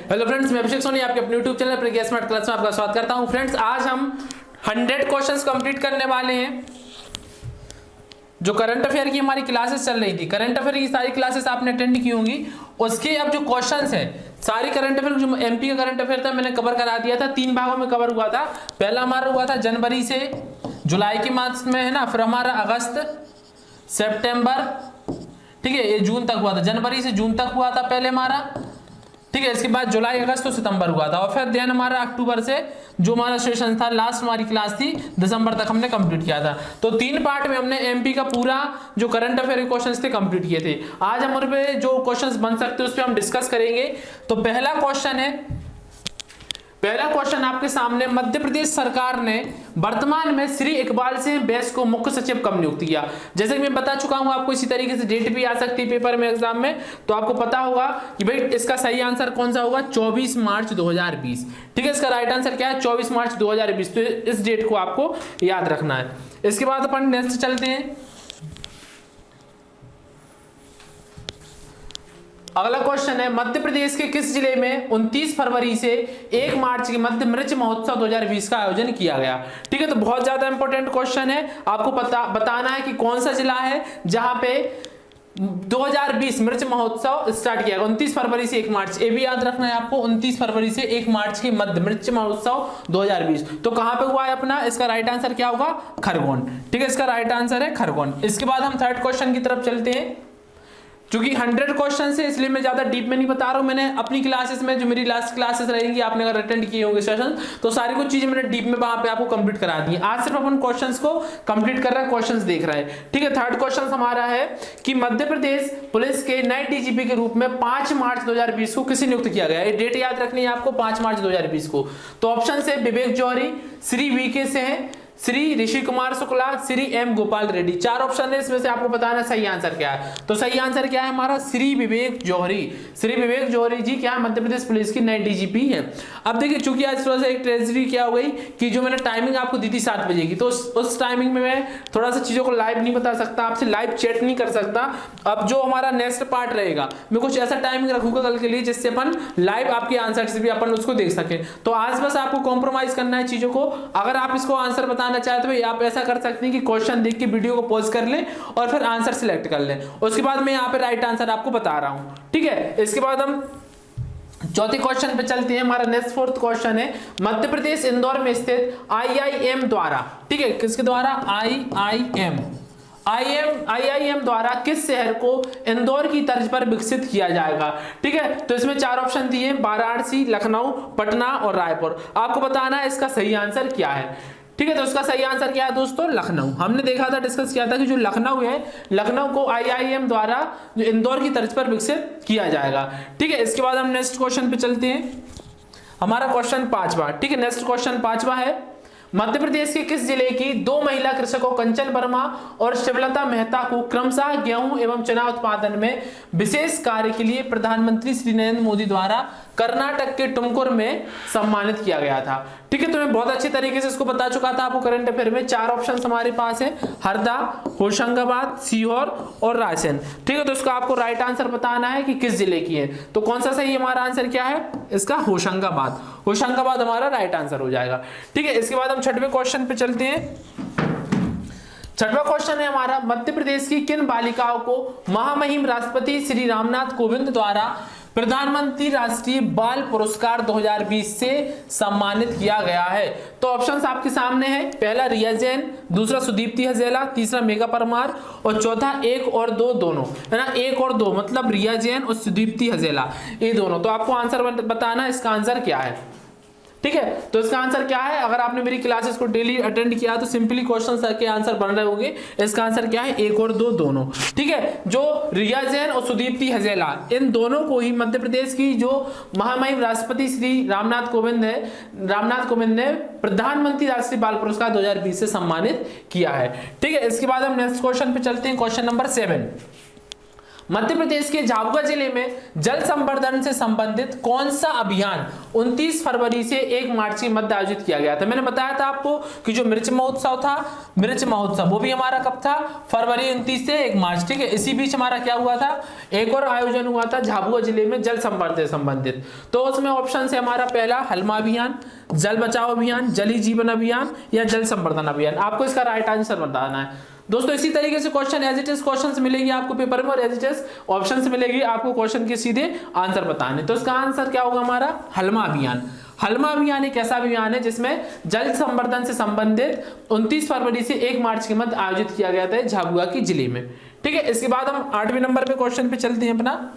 Hello friends, मैं अभिषेक सोनी आपके अपने यूट्यूब चैनल प्रज्ञा स्मार्ट क्लास में आपका स्वागत करता हूं। फ्रेंड्स, आज हम 100 क्वेश्चंस कंप्लीट करने वाले हैं। जो करंट अफेयर की हमारी क्लासेस चल रही थी, करंट अफेयर की सारी क्लासेस आपने अटेंड की होंगी। उसके अब जो क्वेश्चंस हैं, सारी करंट अफेयर, जो एमपी का करंट अफेयर था मैंने कवर करा दिया था। 3 भागों में कवर हुआ था। पहला हमारा हुआ था जनवरी से जुलाई के मास में, है ना। फिर हमारा अगस्त, सितंबर, ठीक है, ये जून तक हुआ था। जनवरी से जून तक हुआ था पहले हमारा, ठीक है। इसके बाद जुलाई, अगस्त और सितंबर हुआ था। और फिर देन हमारा अक्टूबर से जो हमारा सेशन था, लास्ट हमारी क्लास थी, दिसंबर तक हमने कंप्लीट किया था। तो 3 पार्ट में हमने एमपी का पूरा जो करंट अफेयर के क्वेश्चंस थे कंप्लीट किए थे। आज हमारे पे जो क्वेश्चंस बन सकते हैं उस पर हम डिस्कस करेंगे। तो पहला क्वेश्चन आपके सामने, मध्य प्रदेश सरकार ने वर्तमान में श्री इकबाल सिंह बैस को मुख्य सचिव कब नियुक्त किया। जैसे कि मैं बता चुका हूं आपको, इसी तरीके से डेट भी आ सकती है पेपर में, एग्जाम में, तो आपको पता होगा कि भाई इसका सही आंसर कौन सा होगा, 24 मार्च 2020। ठीक है, इसका राइट आंसर क्या है, 24 मार्च 2020। तो इस डेट को आपको याद रखना है। इसके बाद अपन नेक्स्ट चलते हैं। अगला क्वेश्चन है, मध्य प्रदेश के किस जिले में 29 फरवरी से 1 मार्च के मध्य मिर्च महोत्सव 2020 का आयोजन किया गया। ठीक है, तो बहुत ज्यादा इंपॉर्टेंट क्वेश्चन है। आपको बताना है कि कौन सा जिला है जहां पे 2020 मिर्च महोत्सव स्टार्ट किया गया। 29 फरवरी से 1 मार्च, ये भी याद रखना है आपको। 29 फरवरी से 1 मार्च के मध्य मिर्च महोत्सव 2020। तो कहां पे हुआ है अपना, इसका राइट आंसर क्या होगा, खरगोन। ठीक है, इसका राइट आंसर है खरगोन। इसके बाद हम थर्ड क्वेश्चन की तरफ चलते हैं। क्योंकि 100 क्वेश्चन है, इसलिए मैं ज्यादा डीप में नहीं बता रहा हूं। मैंने अपनी क्लासेस में, जो मेरी लास्ट क्लासेस रहेंगी, आपने अगर अटेंड किए होंगे सेशन, तो सारी कुछ चीजें मैंने डीप में वहां पे आपको कंप्लीट करा दी है। आज सिर्फ अपन क्वेश्चंस को कंप्लीट कर रहे हैं, क्वेश्चंस देख रहे हैं। ठीक है, थर्ड क्वेश्चन हमारा है कि मध्य प्रदेश पुलिस के नए डीजीपी के रूप में 5 मार्च 2020 को किसे नियुक्त किया गया है। डेट याद रखनी है आपको, 5 मार्च 2020 को। तो ऑप्शन है विवेक जौहरी, Shri VK Singh, Shri Rishi Kumar Shukla, Shri M Gopal Reddy. 4 option है, इसमें से आपको बताना सही आंसर क्या है। तो सही आंसर क्या है हमारा, श्री विवेक जौहरी। श्री विवेक जौहरी जी क्या है, मध्य प्रदेश पुलिस की नई डीजीपी है। अब देखिए, चूंकि आज थोड़ा सा एक ट्रेजेडी क्या हो गई कि जो मैंने टाइमिंग आपको दी थी 7 बजे की, तो उस टाइमिंग में मैं थोड़ा सा चीजों को लाइव नहीं बता सकता, आपसे लाइव चैट नहीं कर सकता। अब जो हमारा नेक्स्ट पार्ट रहेगा, मैं कुछ ऐसा टाइमिंग रखूंगा कल के लिए जिससे अपन लाइव आपके आंसर से भी अपन उसको देख सके। तो आज बस आपको कॉम्प्रोमाइज करना है चीजों को। अगर आप इसको आंसर बताना चाहते हो, आप ऐसा कर सकते हैं कि क्वेश्चन देख के वीडियो को पॉज कर लें और फिर आंसर सिलेक्ट कर लें। उसके बाद मैं यहाँ पे राइट आंसर आपको बता रहा हूं। ठीक है, इसके बाद हम चौथे क्वेश्चन पे चलते हैं। हमारा नेक्स्ट फोर्थ क्वेश्चन है, मध्य प्रदेश इंदौर में स्थित आईआईएम द्वारा, ठीक है, किसके द्वारा, आईआईएम द्वारा किस शहर को इंदौर की तर्ज पर विकसित किया जाएगा। ठीक है, तो इसमें 4 ऑप्शन दिए, वाराणसी, लखनऊ, पटना और रायपुर। आपको बताना है इसका सही आंसर क्या है। ठीक है, तो इसका सही आंसर क्या है दोस्तों, लखनऊ। हमने देखा था, डिस्कस किया था कि जो लखनऊ है, लखनऊ को आईआईएम द्वारा जो इंदौर की तर्ज पर विकसित किया जाएगा। ठीक है, इसके बाद हम नेक्स्ट क्वेश्चन पे चलते हैं। हमारा क्वेश्चन 5वां, ठीक है, नेक्स्ट क्वेश्चन 5वां है, मध्य प्रदेश के किस जिले की 2 महिला कृषकों कंचन वर्मा और शिवलता मेहता को क्रमशः गेहूं एवं चना उत्पादन में विशेष कार्य के लिए प्रधानमंत्री श्री नरेंद्र मोदी द्वारा कर्नाटक के टुमकुर में सम्मानित किया गया था। ठीक है, तो मैं बहुत अच्छी तरीके से इसको बता चुका था आपको करंट अफेयर में। 4 ऑप्शन हमारे पास है, हरदा, होशंगाबाद, सीहोर और रायसेन। ठीक है, तो इसका आपको राइट आंसर बताना है कि किस जिले की है। तो कौन सा सही हमारा आंसर क्या है, इसका होशंगाबाद। होशंगाबाद हमारा राइट आंसर हो जाएगा। ठीक है, इसके बाद हम 6वें क्वेश्चन पे चलते हैं। 6वां क्वेश्चन है हमारा, मध्य प्रदेश की किन बालिकाओं को महामहिम राष्ट्रपति श्री रामनाथ कोविंद द्वारा प्रधानमंत्री राष्ट्रीय बाल पुरस्कार 2020 से सम्मानित किया गया है। तो ऑप्शंस आपके सामने हैं, पहला रिया जैन, दूसरा सुदीप्ति हजेला, तीसरा मेघा परमार और चौथा 1 और 2 दोनों, है ना। 1 और 2 मतलब रिया जैन और सुदीप्ति हजेला, ये दोनों। तो आपको आंसर बताना है इसका आंसर क्या है। ठीक है, तो इसका आंसर क्या है, अगर आपने मेरी क्लासेस को डेली अटेंड किया तो सिंपली क्वेश्चन के आंसर बन रहे होंगे। इसका आंसर क्या है, 1 और 2 दोनों। ठीक है, जो रिया जैन और सुदीप्ति हजेला, इन दोनों को ही मध्य प्रदेश की जो महामहिम राष्ट्रपति श्री रामनाथ कोविंद ने प्रधानमंत्री राष्ट्रीय बाल पुरस्कार 2020 से सम्मानित किया है। ठीक है, इसके बाद हम नेक्स्ट क्वेश्चन पे चलते हैं, क्वेश्चन नंबर 7। मध्य प्रदेश के झाबुआ जिले में जल संवर्धन से संबंधित कौन सा अभियान 29 फरवरी से 1 मार्च के मध्य आयोजित किया गया था? मैंने बताया था आपको कि जो मिर्च महोत्सव था, मिर्च महोत्सव वो भी हमारा कब था? फरवरी 29 से 1 मार्च, ठीक है। इसी बीच हमारा क्या हुआ था? एक और आयोजन हुआ था झाबुआ जिले में जल संवर्धन से संबंधित। तो उसमें ऑप्शन है हमारा पहला हलमा अभियान, जल बचाओ अभियान, जल ही जीवन अभियान या जल संवर्धन अभियान। आपको इसका राइट आंसर बताना है दोस्तों। इसी तरीके से question as it is question मिलेगी आपको पेपर में और एज इट इज ऑप्शन मिलेगी आपको क्वेश्चन के सीधे आंसर बताने। तो इसका आंसर क्या होगा हमारा? हलमा अभियान। हलमा अभियान एक ऐसा अभियान है जिसमें जल संवर्धन से संबंधित 29 फरवरी से 1 मार्च के मध्य आयोजित किया गया था झाबुआ की जिले में, ठीक है। इसके बाद हम 8वें नंबर पे क्वेश्चन पे चलते हैं अपना।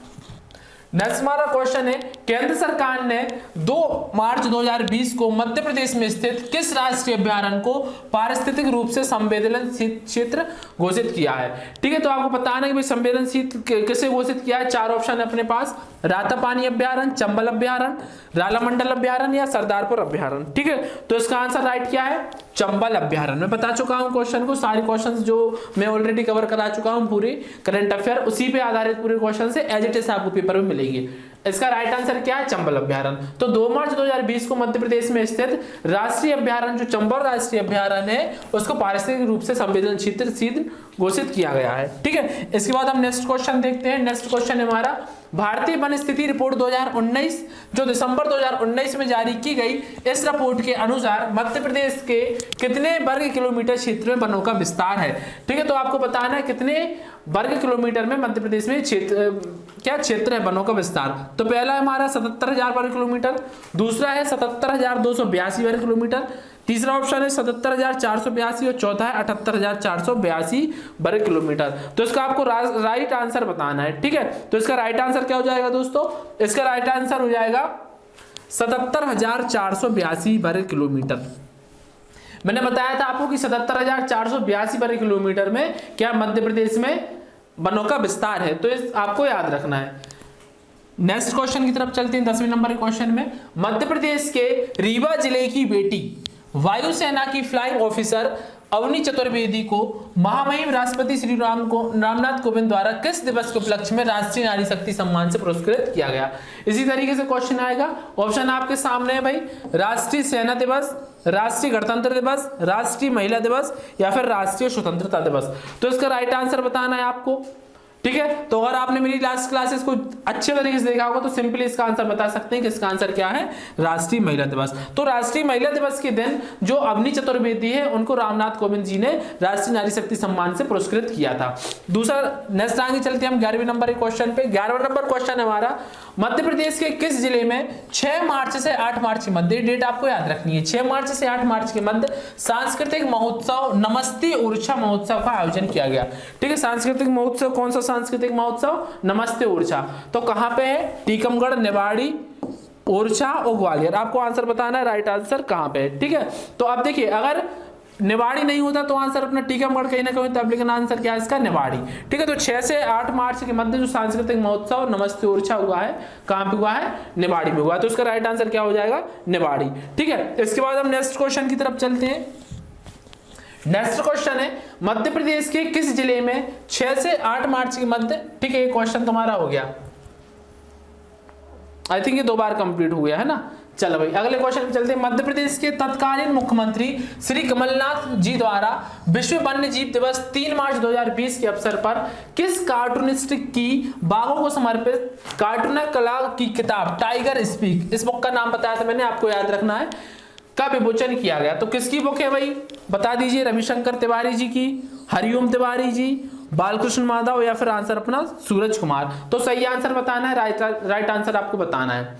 नेक्स्ट हमारा क्वेश्चन है, केंद्र सरकार ने 2 मार्च 2020 को मध्य प्रदेश में स्थित किस राष्ट्रीय अभयारण्य को पारिस्थितिक रूप से संवेदनशील क्षेत्र घोषित किया है? ठीक है, तो आपको बताना है कि संवेदनशील किसे घोषित किया है। 4 ऑप्शन है अपने पास, रातापानी अभयारण्य, चंबल अभयारण्य, रालामंडल अभयारण्य या सरदारपुर अभयारण्य, ठीक है। तो इसका आंसर राइट क्या है? चंबल अभयारण्य। मैं बता चुका हूं क्वेश्चन को, सारे क्वेश्चन जो मैं ऑलरेडी कवर करा चुका हूं पूरे करंट अफेयर, उसी पे आधारित पूरे क्वेश्चन से एज इट इज आपको पेपर में मिलेंगे। इसका राइट आंसर क्या है? चंबल अभयारण्य। तो 2 मार्च 2020 को मध्य प्रदेश में स्थित राष्ट्रीय अभयारण्य जो चंबल राष्ट्रीय अभयारण्य है उसको पारिस्थितिक रूप से संवेदनशील क्षेत्र घोषित किया गया है, ठीक है। इसके बाद हम नेक्स्ट क्वेश्चन देखते हैं। नेक्स्ट क्वेश्चन है हमारा, भारतीय वन स्थिति रिपोर्ट 2019 जो दिसंबर 2019 में जारी की गई, इस रिपोर्ट के अनुसार मध्य प्रदेश के कितने वर्ग किलोमीटर क्षेत्र में वनों का विस्तार है? ठीक है, तो आपको बताना है कितने वर्ग किलोमीटर में मध्य प्रदेश में क्या क्षेत्र है वनों का विस्तार। तो पहला हमारा 77,000 वर्ग किलोमीटर, दूसरा है 77,282 वर्ग किलोमीटर, तीसरा ऑप्शन है 77,482 और चौथा है 78,482 वर्ग किलोमीटर। तो इसका आपको राइट आंसर बताना है, ठीक है। तो इसका राइट आंसर क्या हो जाएगा दोस्तों? इसका राइट आंसर हो जाएगा 77,482 वर्ग किलोमीटर। मैंने बताया था आपको कि 77,482 वर्ग किलोमीटर में क्या मध्य प्रदेश में वनों का विस्तार है, तो इस आपको याद रखना है। नेक्स्ट क्वेश्चन की तरफ चलते हैं। 10वें नंबर के क्वेश्चन में, मध्य प्रदेश के रीवा जिले की बेटी वायुसेना की फ्लाइंग ऑफिसर अवनी चतुर्वेदी को महामहिम राष्ट्रपति श्री रामनाथ कोविंद द्वारा किस दिवस के उपलक्ष्य में राष्ट्रीय नारी शक्ति सम्मान से पुरस्कृत किया गया? इसी तरीके से क्वेश्चन आएगा, ऑप्शन आपके सामने है भाई, राष्ट्रीय सेना दिवस, राष्ट्रीय गणतंत्र दिवस, राष्ट्रीय महिला दिवस या फिर राष्ट्रीय स्वतंत्रता दिवस। तो इसका राइट आंसर बताना है आपको, ठीक है। तो अगर आपने मेरी लास्ट क्लासेस को अच्छे तरीके से देखा होगा तो सिंपली इसका आंसर बता सकते हैं कि इसका आंसर क्या है? राष्ट्रीय महिला दिवस। तो राष्ट्रीय महिला दिवस के दिन जो अवनी चतुर्वेदी है उनको रामनाथ कोविंद जी ने राष्ट्रीय नारी शक्ति सम्मान से पुरस्कृत किया था। दूसरा नेक्स्ट आगे चलते हैं हम 11वें नंबर के क्वेश्चन पे। 11वां नंबर क्वेश्चन है हमारा, मध्य प्रदेश के किस जिले में 6 मार्च से 8 मार्च के मध्य, डेट आपको याद रखनी है, 6 मार्च से 8 मार्च के मध्य सांस्कृतिक महोत्सव नमस्ते ओरछा महोत्सव का आयोजन किया गया? ठीक है, सांस्कृतिक महोत्सव कौन सा सांस्कृतिक महोत्सव? नमस्ते ओरछा। तो कहां पे है? टीकमगढ़, निवाड़ी, ओरछा और ग्वालियर। आपको आंसर बताना है राइट आंसर कहां पे है, ठीक है। तो अब देखिए, अगर निवाड़ी नहीं होता तो आंसर अपना टीकमगढ़ कहीं ना कहीं, तब लेकिन आंसर क्या है इसका? निवाड़ी, ठीक है। तो 6 से 8 मार्च के मध्य जो सांस्कृतिक महोत्सव नमस्ते ओरछा हुआ है, कहां पे हुआ है? निवाड़ी में हुआ है। तो इसका राइट आंसर क्या हो जाएगा? निवाड़ी, ठीक है। इसके बाद हम नेक्स्ट क्वेश्चन की तरफ चलते हैं। नेक्स्ट क्वेश्चन है, मध्य प्रदेश के किस जिले में 6 से 8 मार्च के मध्य, ठीक है, ये क्वेश्चन तुम्हारा हो गया, आई थिंक ये 2 बार कंप्लीट हो गया है ना। चलो भाई अगले क्वेश्चन पे चलते हैं। मध्य प्रदेश के तत्कालीन मुख्यमंत्री श्री कमलनाथ जी द्वारा विश्व वन्य जीव दिवस 3 मार्च 2020 के अवसर पर किस कार्टूनिस्ट की बाघों को समर्पित कार्टून कला की किताब टाइगर स्पीक, इस बुक का नाम बताया था मैंने, आपको याद रखना है, का विमोचन किया गया? तो किसकी बुक है भाई? बता दीजिए, रविशंकर तिवारी जी की, हरिओम तिवारी जी, बालकृष्ण माधव या फिर आंसर अपना सूरज कुमार। तो सही आंसर बताना है, राइट आंसर आपको बताना है।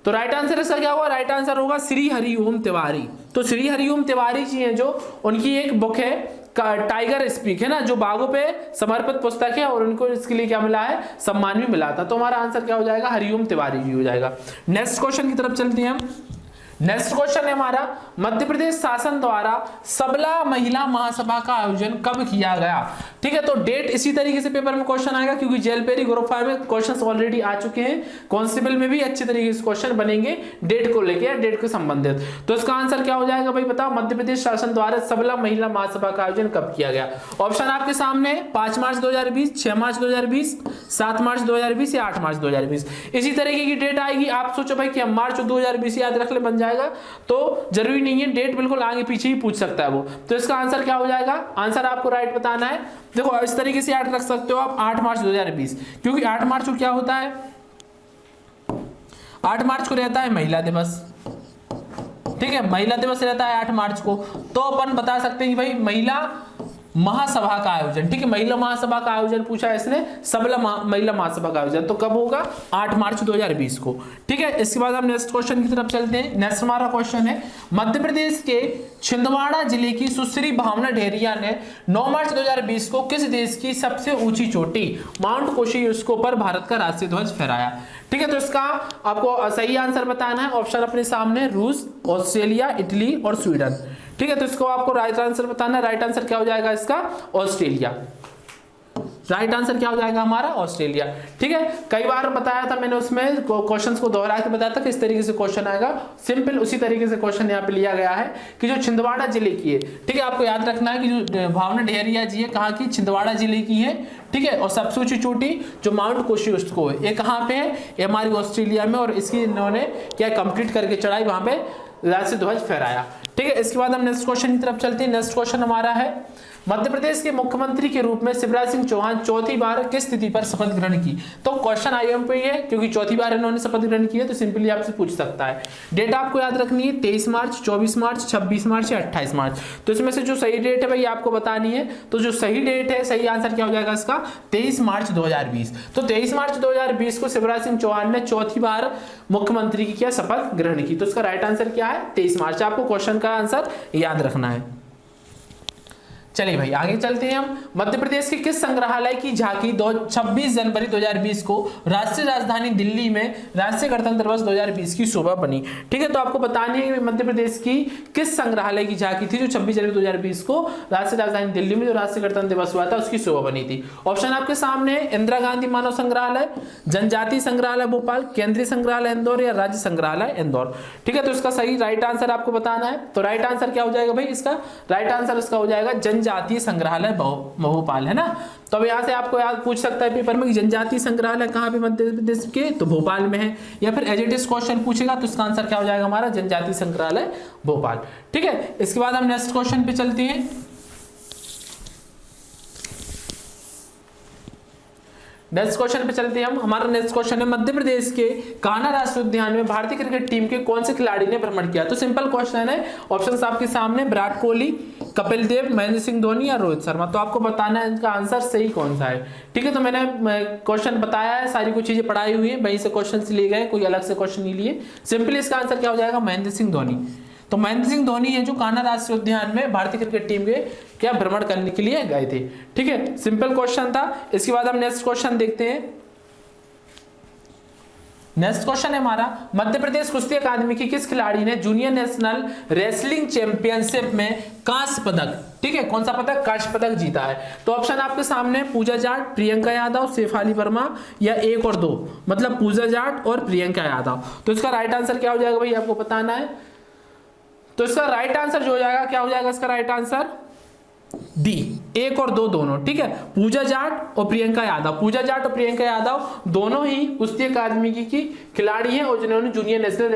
तो राइट आंसर इसका क्या होगा? राइट आंसर होगा श्री हरिओम तिवारी। तो श्री हरिओम तिवारी जी हैं जो, उनकी एक बुक है टाइगर स्पीक, है ना, जो बाघों पे समर्पित पुस्तक है और उनको इसके लिए क्या मिला है? सम्मान भी मिला था। तो हमारा आंसर क्या हो जाएगा? हरिओम तिवारी जी हो जाएगा। नेक्स्ट क्वेश्चन की तरफ चलते हैं हम। नेक्स्ट क्वेश्चन है हमारा, मध्य प्रदेश शासन द्वारा सबला महिला महासभा का आयोजन कब किया गया? ठीक है, तो डेट इसी तरीके से पेपर में क्वेश्चन आएगा, क्योंकि जेएलपीआरई ग्रुप 5 में क्वेश्चंस ऑलरेडी आ चुके हैं। कांस्टेबल में भी अच्छे तरीके से क्वेश्चन बनेंगे डेट को लेकर, डेट के संबंधित। तो इसका आंसर क्या हो जाएगा भाई बताओ, मध्य प्रदेश शासन द्वारा सबला महिला महासभा का आयोजन कब किया गया? ऑप्शन आपके सामने 5 मार्च 2020, 6 मार्च 2020, 7 मार्च 2020 या 8 मार्च 2020। इसी तरीके की डेट आएगी। आप सोचो भाई कि हम मार्च 2020 याद रख ले बन जाएगा, तो जरूरी नहीं है, डेट बिल्कुल आगे पीछे ही पूछ सकता है वो। तो इसका आंसर क्या हो जाएगा? आंसर आपको राइट बताना है। देखो इस तरीके से याद रख सकते हो आप 8 मार्च 2020, क्योंकि 8 मार्च को क्या होता है, 8 मार्च को रहता है महिला दिवस। ठीक है, महिला दिवस रहता है 8 मार्च को, तो अपन बता सकते हैं कि भाई महिला महासभा का आयोजन, ठीक है, महिला महासभा का आयोजन पूछा है इसने, सबला महिला महासभा का आयोजन, तो कब होगा? 8 मार्च 2020 को। ठीक है, इसके बाद हम नेक्स्ट क्वेश्चन की तरफ चलते हैं। नेक्स्ट हमारा क्वेश्चन है, मध्य प्रदेश के छिंदवाड़ा जिले की सुश्री भावना ढेरिया ने 9 मार्च 2020 को किस देश की सबसे ऊंची चोटी माउंट कोशियुस्को पर भारत का राष्ट्रीय ध्वज फहराया? ठीक है, तो इसका आपको सही आंसर बताना है। ऑप्शन अपने सामने, रूस, ऑस्ट्रेलिया, इटली और स्वीडन। ठीक है, तो इसको आपको राइट आंसर बताना है। राइट आंसर क्या हो जाएगा इसका? ऑस्ट्रेलिया। राइट आंसर क्या हो जाएगा हमारा? ऑस्ट्रेलिया। ठीक है, कई बार बताया था मैंने, उसमें क्वेश्चंस को दोहरा के बताया था किस तरीके से क्वेश्चन आएगा। सिंपल उसी तरीके से क्वेश्चन यहाँ पे लिया गया है कि जो छिंदवाड़ा जिले की है, ठीक है, आपको याद रखना है कि जो भावना ढेरिया जी है कहाँ की? छिंदवाड़ा जिले की है। ठीक है, और सबसे ऊंची चोटी जो माउंट कोशियुस्को है, ये कहाँ पे है? ये हमारी ऑस्ट्रेलिया में, और इसकी इन्होंने क्या कंप्लीट करके चढ़ाई, वहां पे राष्ट्रीय ध्वज फहराया। ठीक है, इसके बाद हम नेक्स्ट क्वेश्चन की तरफ चलते हैं। नेक्स्ट क्वेश्चन हमारा है, मध्य प्रदेश के मुख्यमंत्री के रूप में शिवराज सिंह चौहान चौथी बार किस तिथि पर शपथ ग्रहण की? तो क्वेश्चन आईएम पे ही है, क्योंकि चौथी बार इन्होंने शपथ ग्रहण की है, तो सिंपली आपसे पूछ सकता है। डेट आपको याद रखनी है, 23 मार्च, 24 मार्च, 26 मार्च या 28 मार्च। तो इसमें से जो सही डेट है भाई आपको बतानी है। तो जो सही डेट है, सही आंसर क्या हो जाएगा इसका? 23 मार्च 2020। तो 23 मार्च 2020 को शिवराज सिंह चौहान ने चौथी बार मुख्यमंत्री की क्या शपथ ग्रहण की। तो इसका राइट आंसर क्या है? 23 मार्च। आपको क्वेश्चन का आंसर याद रखना है। चलिए भाई आगे चलते हैं हम। मध्य प्रदेश के किस संग्रहालय की झांकी 26 जनवरी 2020 को राष्ट्रीय राजधानी दिल्ली में राष्ट्रीय गणतंत्र दिवस 2020 की शोभा बनी? ठीक है, तो आपको बतानी है कि मध्य प्रदेश की किस संग्रहालय की झांकी थी जो 26 जनवरी 2020 को राष्ट्रीय राजधानी दिल्ली में जो राष्ट्रीय गणतंत्र दिवस हुआ था उसकी शोभा बनी थी। ऑप्शन आपके सामने, इंदिरा गांधी मानव संग्रहालय, जनजातीय संग्रहालय भोपाल, केंद्रीय संग्रहालय इंदौर या राज्य संग्रहालय इंदौर। ठीक है, तो इसका सही राइट आंसर आपको बताना है। तो राइट आंसर क्या हो जाएगा भाई इसका? राइट आंसर इसका हो जाएगा जनजातीय संग्रहालय भोपाल, है ना। तो अब यहाँ से आपको याद पूछ सकता है पेपर में कि जनजातीय संग्रहालय कहाँ पे मध्य प्रदेश के? तो भोपाल में है। या फिर एज इट इज क्वेश्चन पूछेगा तो इसका आंसर क्या हो जाएगा हमारा? जनजातीय संग्रहालय भोपाल। ठीक है, इसके बाद हम नेक्स्ट क्वेश्चन पे चलते हैं। नेक्स्ट क्वेश्चन पे चलते हैं हम। हमारा नेक्स्ट क्वेश्चन है, मध्य प्रदेश के कान्हा राष्ट्रीय उद्यान में भारतीय क्रिकेट टीम के कौन से खिलाड़ी ने भ्रमण किया? तो सिंपल क्वेश्चन है, ऑप्शंस आपके सामने, विराट कोहली, कपिल देव, महेंद्र सिंह धोनी या रोहित शर्मा। तो आपको बताना है इनका आंसर सही कौन सा है। ठीक है, तो मैंने क्वेश्चन बताया है, सारी कुछ चीजें पढ़ाई हुई है, वहीं से क्वेश्चन लिए गए, कोई अलग से क्वेश्चन नहीं लिए। सिंपली इसका आंसर क्या हो जाएगा? महेंद्र सिंह धोनी। तो महेंद्र सिंह धोनी है जो कान्हा राष्ट्रीय उद्यान में भारतीय क्रिकेट टीम के क्या भ्रमण करने के लिए गए थे। ठीक है, सिंपल क्वेश्चन था। इसके बाद हम नेक्स्ट क्वेश्चन देखते हैं। नेक्स्ट क्वेश्चन है हमारा, मध्य प्रदेश कुश्ती अकादमी की किस खिलाड़ी ने जूनियर नेशनल रेसलिंग चैंपियनशिप में कांस्य पदक, ठीक है, कौन सा पदक? कांस्य पदक जीता है। तो ऑप्शन आपके सामने, पूजा जाट, प्रियंका यादव, शेफाली वर्मा या 1 और 2, मतलब पूजा जाट और प्रियंका यादव। तो इसका राइट आंसर क्या हो जाएगा भाई आपको बताना है। तो इसका राइट आंसर जो हो जाएगा, क्या हो जाएगा इसका राइट आंसर? डी, 1 और 2 दोनों। ठीक है, पूजा जाट और प्रियंका यादव। पूजा जाट और प्रियंका यादव दोनों ही कुश्ती अकादमी की खिलाड़ी हैं और जिन्होंने जूनियर नेशनल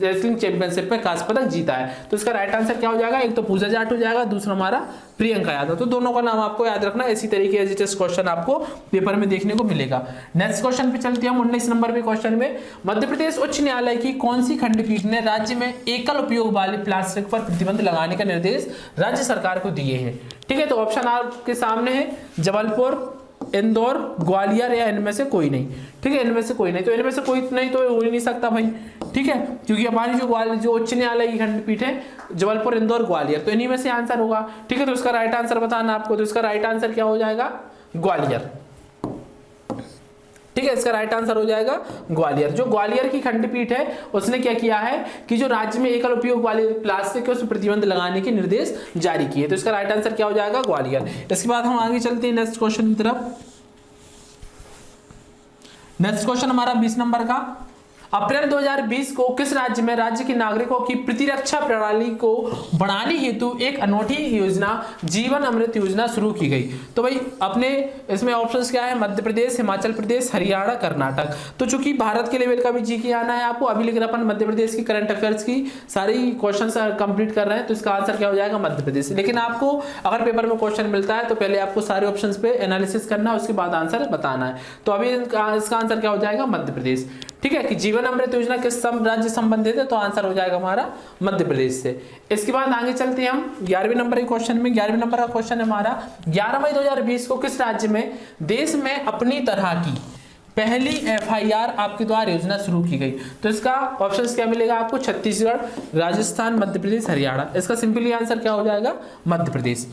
रेसलिंग चैंपियनशिप में कांस्य पदक जीता है। तो इसका राइट आंसर क्या हो जाएगा? एक तो पूजा जाट हो जाएगा, दूसरा हमारा प्रियंका यादव। तो दोनों का नाम आपको याद रखना। इसी तरीके से क्वेश्चन आपको पेपर में देखने को मिलेगा। नेक्स्ट क्वेश्चन पे चलते हैं हम। 19 नंबर पे क्वेश्चन में, मध्य प्रदेश उच्च न्यायालय की कौन सी खंडपीठ ने राज्य में एकल उपयोग वाले प्लास्टिक पर प्रतिबंध लगाने का निर्देश राज्य सरकार को दिए हैं? ठीक है, तो ऑप्शन आपके सामने है, जबलपुर, इंदौर, ग्वालियर या इनमें से कोई नहीं। ठीक है, इनमें से कोई नहीं। तो इनमें से कोई नहीं तो हो ही नहीं सकता भाई। ठीक है, क्योंकि हमारी जो उच्च न्यायालय की खंडपीठ है जबलपुर, इंदौर, ग्वालियर, तो इन्हीं में से आंसर होगा। ठीक है, तो इसका राइट आंसर बताना आपको। तो इसका राइट आंसर क्या हो जाएगा? ग्वालियर। ठीक है, इसका राइट आंसर हो जाएगा ग्वालियर। जो ग्वालियर की खंडपीठ है उसने क्या किया है कि जो राज्य में एकल उपयोग वाले प्लास्टिक है उस पर प्रतिबंध लगाने के निर्देश जारी किए। तो इसका राइट आंसर क्या हो जाएगा ग्वालियर। इसके बाद हम आगे चलते हैं नेक्स्ट क्वेश्चन की तरफ। नेक्स्ट क्वेश्चन हमारा 20 नंबर का, अप्रैल 2020 को किस राज्य में राज्य के नागरिकों की प्रतिरक्षा प्रणाली को बढ़ाने हेतु एक अनूठी योजना जीवन अमृत योजना शुरू की गई। तो भाई अपने इसमें ऑप्शंस क्या है, मध्य प्रदेश, हिमाचल प्रदेश, हरियाणा, कर्नाटक। तो चूंकि भारत के लेवल का भी जी के आना है आपको अभी, लेकिन अपन मध्य प्रदेश की करंट अफेयर्स की सारी क्वेश्चन कंप्लीट कर रहे हैं, तो इसका आंसर क्या हो जाएगा मध्य प्रदेश। लेकिन आपको अगर पेपर में क्वेश्चन मिलता है तो पहले आपको सारे ऑप्शन पे एनालिसिस करना है, उसके बाद आंसर बताना है। तो अभी इसका आंसर क्या हो जाएगा मध्य प्रदेश। ठीक है, कि जीवन अमृत योजना किस राज्य संबंधित है, तो आंसर हो जाएगा हमारा मध्य प्रदेश से। इसके बाद आगे चलते हैं हम 11वें नंबर के क्वेश्चन में। 11वें नंबर का क्वेश्चन है हमारा, 11 मई 2020 को किस राज्य में देश में अपनी तरह की पहली FIR आपके द्वारा योजना शुरू की गई। तो इसका ऑप्शंस क्या मिलेगा आपको, छत्तीसगढ़, राजस्थान, मध्य प्रदेश, हरियाणा। इसका सिंपली आंसर क्या हो जाएगा मध्य प्रदेश।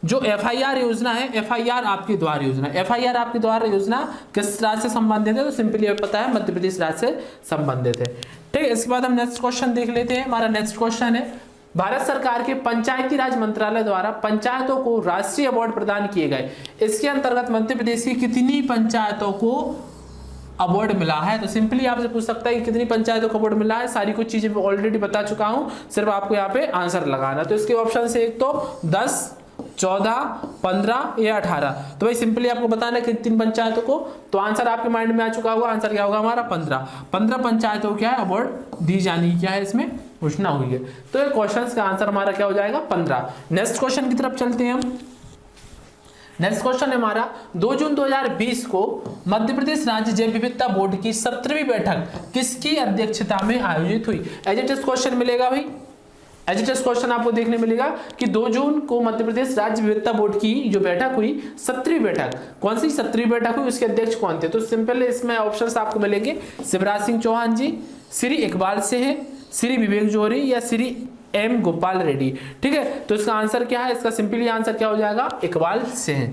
जो FIR योजना है, FIR आपके द्वार योजना, FIR आपके द्वार योजना किस राज्य से संबंधित है, तो सिंपली पता है मध्य प्रदेश राज्य से संबंधित है। ठीक है, इसके बाद हम नेक्स्ट क्वेश्चन देख लेते हैं। हमारा नेक्स्ट क्वेश्चन है, भारत सरकार के पंचायती राज मंत्रालय द्वारा पंचायतों को राष्ट्रीय अवार्ड प्रदान किए गए। इसके अंतर्गत मध्य प्रदेश की कितनी पंचायतों को अवार्ड मिला है। तो सिंपली आपसे पूछ सकता है कि कितनी पंचायतों को अवार्ड मिला है। सारी कुछ चीजें ऑलरेडी बता चुका हूं, सिर्फ आपको यहाँ पे आंसर लगाना। तो इसके ऑप्शन से एक तो 10, 14, 15 या 18। तो भाई सिंपली आपको बताना है कितनी पंचायतों को, तो आंसर आपके माइंड में आ चुका होगा। आंसर क्या होगा हमारा 15 पंचायतों क्या है अवार्ड दी जानी क्या है इसमें घोषणा हुई है। तो ये क्वेश्चन का आंसर हमारा क्या हो जाएगा 15। नेक्स्ट क्वेश्चन की तरफ चलते हैं हम। नेक्स्ट क्वेश्चन है हमारा, 2 जून 2020 को मध्य प्रदेश राज्य जैव विविधता बोर्ड की 17वीं बैठक किसकी अध्यक्षता में आयोजित हुई। एज इट इज क्वेश्चन मिलेगा भाई, एज इट इज क्वेश्चन आपको देखने मिलेगा कि 2 जून को मध्य प्रदेश राज्य विविधता बोर्ड की जो बैठक हुई 17वीं बैठक, कौन सी 17वीं बैठक हुई, उसके अध्यक्ष कौन थे। तो सिंपल इसमें ऑप्शंस आपको मिलेंगे, शिवराज सिंह चौहान जी, श्री इकबाल सिंह, श्री विवेक जोहरी या श्री M गोपाल रेड्डी। ठीक है, तो इसका आंसर क्या है, इसका सिंपली आंसर क्या हो जाएगा इकबाल सिंह।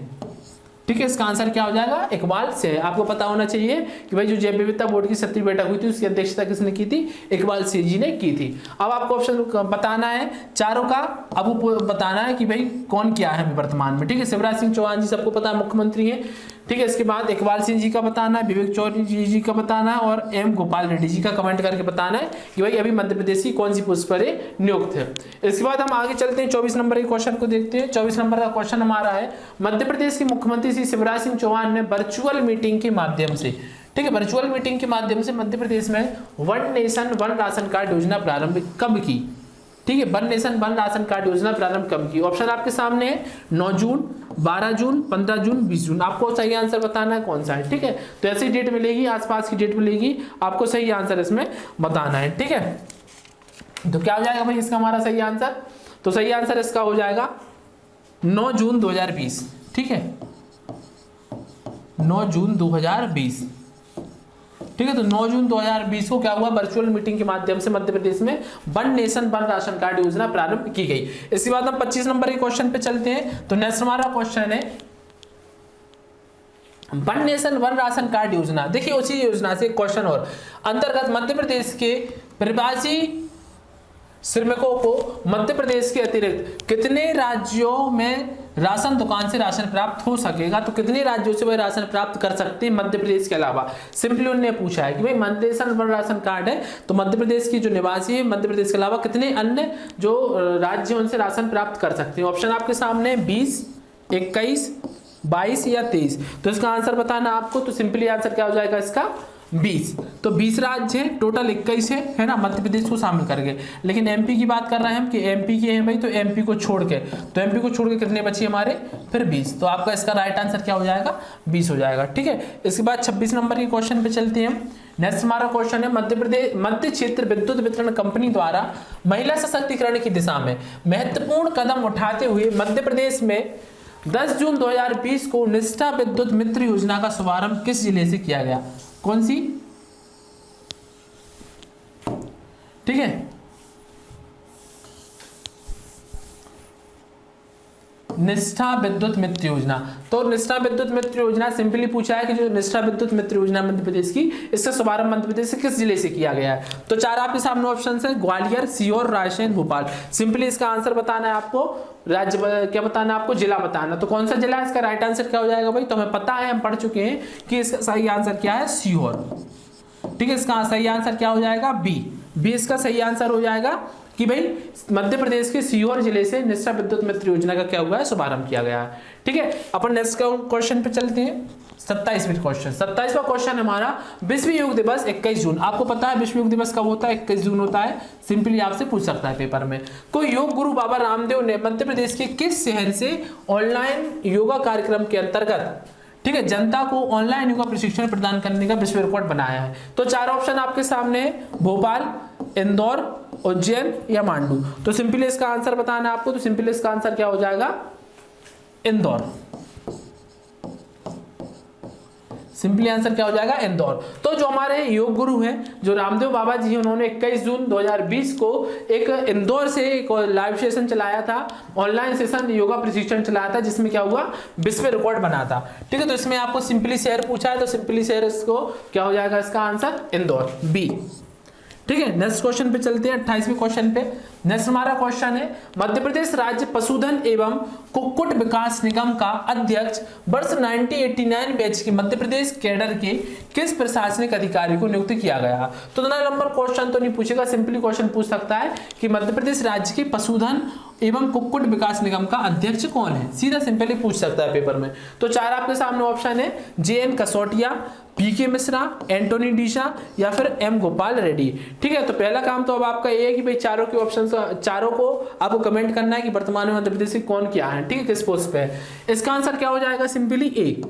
ठीक है, इसका आंसर क्या हो जाएगा इकबाल सिंह। आपको पता होना चाहिए कि भाई जो जैव विविधता बोर्ड की 17वीं बैठक हुई थी उसकी अध्यक्षता किसने की थी, इकबाल सिंह जी ने की थी। अब आपको ऑप्शन बताना है चारों का, अब बताना है कि भाई कौन क्या है वर्तमान में। ठीक है, शिवराज सिंह चौहान जी सबको पता है मुख्यमंत्री है। ठीक है, इसके बाद इकबाल सिंह जी का बताना है, विवेक चौधरी जी का बताना है और M गोपाल रेड्डी जी का कमेंट करके बताना है कि भाई अभी मध्य प्रदेश की कौन सी पोस्ट पर नियुक्त है। इसके बाद हम आगे चलते हैं 24 नंबर के क्वेश्चन को देखते हैं। 24 नंबर का क्वेश्चन हमारा है, मध्य प्रदेश के मुख्यमंत्री श्री शिवराज सिंह चौहान ने वर्चुअल मीटिंग के माध्यम से, ठीक है, वर्चुअल मीटिंग के माध्यम से मध्य प्रदेश में one nation one ration card योजना प्रारंभ कब की। ठीक है, one nation one ration card योजना प्रारंभ कब की। ऑप्शन आपके सामने है 9 जून, 12 जून, 15 जून, 20 जून। आपको सही आंसर बताना है कौन सा है। ठीक है, तो ऐसी डेट मिलेगी, आसपास की डेट मिलेगी, आपको सही आंसर इसमें बताना है। ठीक है, तो क्या हो जाएगा भाई इसका हमारा सही आंसर, तो सही आंसर इसका हो जाएगा 9 जून 2020। ठीक है, 9 जून 2020। ठीक है, तो 9 जून 2020 को क्या हुआ, वर्चुअल मीटिंग के माध्यम से मध्य प्रदेश में one nation one ration card योजना प्रारंभ की गई। इसके बाद हम 25 नंबर के क्वेश्चन पे चलते हैं। तो नेक्स्ट हमारा क्वेश्चन है, one nation one ration card योजना, देखिए उसी योजना से क्वेश्चन और अंतर्गत मध्य प्रदेश के प्रवासी श्रमिकों को मध्य प्रदेश के अतिरिक्त कितने राज्यों में राशन दुकान से राशन प्राप्त हो सकेगा। तो कितने राज्यों से वह राशन प्राप्त कर सकते हैं मध्य प्रदेश के अलावा। सिंपली उन्होंने पूछा है कि भाई Madhya Pradesh one ration card है, तो मध्य प्रदेश की जो निवासी है मध्य प्रदेश के अलावा कितने अन्य जो राज्य उनसे राशन प्राप्त कर सकते हैं। ऑप्शन आपके सामने 20, 21, 22 या 23। तो इसका आंसर बताना आपको, तो सिंपली आंसर क्या हो जाएगा इसका 20। तो 20 राज्य है, टोटल 21 है ना, मध्य प्रदेश को शामिल करके। लेकिन एमपी की बात कर रहे हैं हम कि एमपी के हैं भाई, तो एमपी को छोड़ के, तो एमपी को छोड़ के कितने बचे हमारे फिर 20। तो आपका इसका राइट आंसर क्या हो जाएगा 20 हो जाएगा। ठीक है, इसके बाद 26 नंबर के क्वेश्चन पे चलते हैं हम। नेक्स्ट हमारा क्वेश्चन है, मध्य क्षेत्र विद्युत वितरण कंपनी द्वारा महिला सशक्तिकरण की दिशा में महत्वपूर्ण कदम उठाते हुए मध्य प्रदेश में 10 जून 2020 को निष्ठा विद्युत मित्र योजना का शुभारंभ किस जिले से किया गया, कौन सी। ठीक है, निष्ठा विद्युत मित्र योजना। तो निष्ठा विद्युत मित्र योजना सिंपली पूछा है कि जो निष्ठा विद्युत मित्र योजना मध्य प्रदेश की, इसका शुभारंभ मध्य प्रदेश से किस जिले से किया गया है? तो चार आपके सामने ऑप्शन है, ग्वालियर, सीहोर, रायसेन, भोपाल। सिंपली इसका आंसर बताना है आपको, राज्य क्या बताना है आपको, जिला बताना। तो कौन सा जिला है? इसका राइट आंसर क्या हो जाएगा भाई? तो हमें पता है, हम पढ़ चुके हैं कि इसका सही आंसर क्या है, सीहोर। ठीक है, इसका सही आंसर क्या हो जाएगा? बी इसका सही आंसर हो जाएगा कि भाई मध्य प्रदेश के सीहोर जिले से निष्ठा विद्युत मित्र योजना का क्या हुआ है, शुभारंभ किया गया है। ठीक है, अपन नेक्स्ट क्वेश्चन पे चलते हैं। 27वां क्वेश्चन, 27वां क्वेश्चन हमारा, विश्व योग दिवस 21 जून। आपको पता है विश्व योग दिवस कब होता है? 21 जून होता है। सिंपली आपसे पूछ सकता है पेपर में, कोई योग गुरु बाबा रामदेव ने मध्य प्रदेश के किस शहर से ऑनलाइन योगा कार्यक्रम के अंतर्गत, ठीक है, जनता को ऑनलाइन योगा प्रशिक्षण प्रदान करने का विश्व रिकॉर्ड बनाया है? तो चार ऑप्शन आपके सामने है, भोपाल, इंदौर, उज्जैन या मांडू। तो सिंपली इसका आंसर बताना है आपको। तो सिंपली इसका आंसर क्या हो जाएगा? इंदौर। सिंपली आंसर क्या हो जाएगा? इंदौर। तो जो हमारे योग गुरु हैं, जो रामदेव बाबा जी हैं, उन्होंने 21 जून 2020 को एक इंदौर से एक लाइव सेशन चलाया था, ऑनलाइन सेशन योगा प्रशिक्षण चलाया था, जिसमें क्या हुआ, विश्व रिकॉर्ड बना था। ठीक है, तो इसमें आपको सिंपली शहर पूछा है, तो सिंपली शहर इसको क्या हो जाएगा, इसका आंसर इंदौर, बी। ठीक है, नेक्स्ट क्वेश्चन पे चलते हैं, 28वें क्वेश्चन पे। नेक्स्ट हमारा क्वेश्चन है, मध्य प्रदेश राज्य पशुधन एवं कुक्कुट विकास निगम का अध्यक्ष वर्ष 1989 बैच के मध्य प्रदेश कैडर के किस प्रशासनिक अधिकारी को नियुक्त किया गया? तो दोनों नंबर क्वेश्चन तो नहीं पूछेगा, सिंपली क्वेश्चन पूछ सकता है कि मध्य प्रदेश राज्य के पशुधन एवं कुक्कुट विकास निगम का अध्यक्ष कौन है, सीधा सिंपली पूछ सकता है पेपर में। तो चार आपके सामने ऑप्शन है, JN कसोटिया, PK मिश्रा, एंटोनी डीशा या फिर M गोपाल रेड्डी। ठीक है, तो पहला काम तो अब आपका ये है कि भाई चारों के ऑप्शन, चारों को आपको कमेंट करना है कि वर्तमान में मध्य प्रदेश की कौन क्या है। ठीक है, किस पोस्ट पे है? इसका आंसर क्या हो जाएगा? सिंपली ए,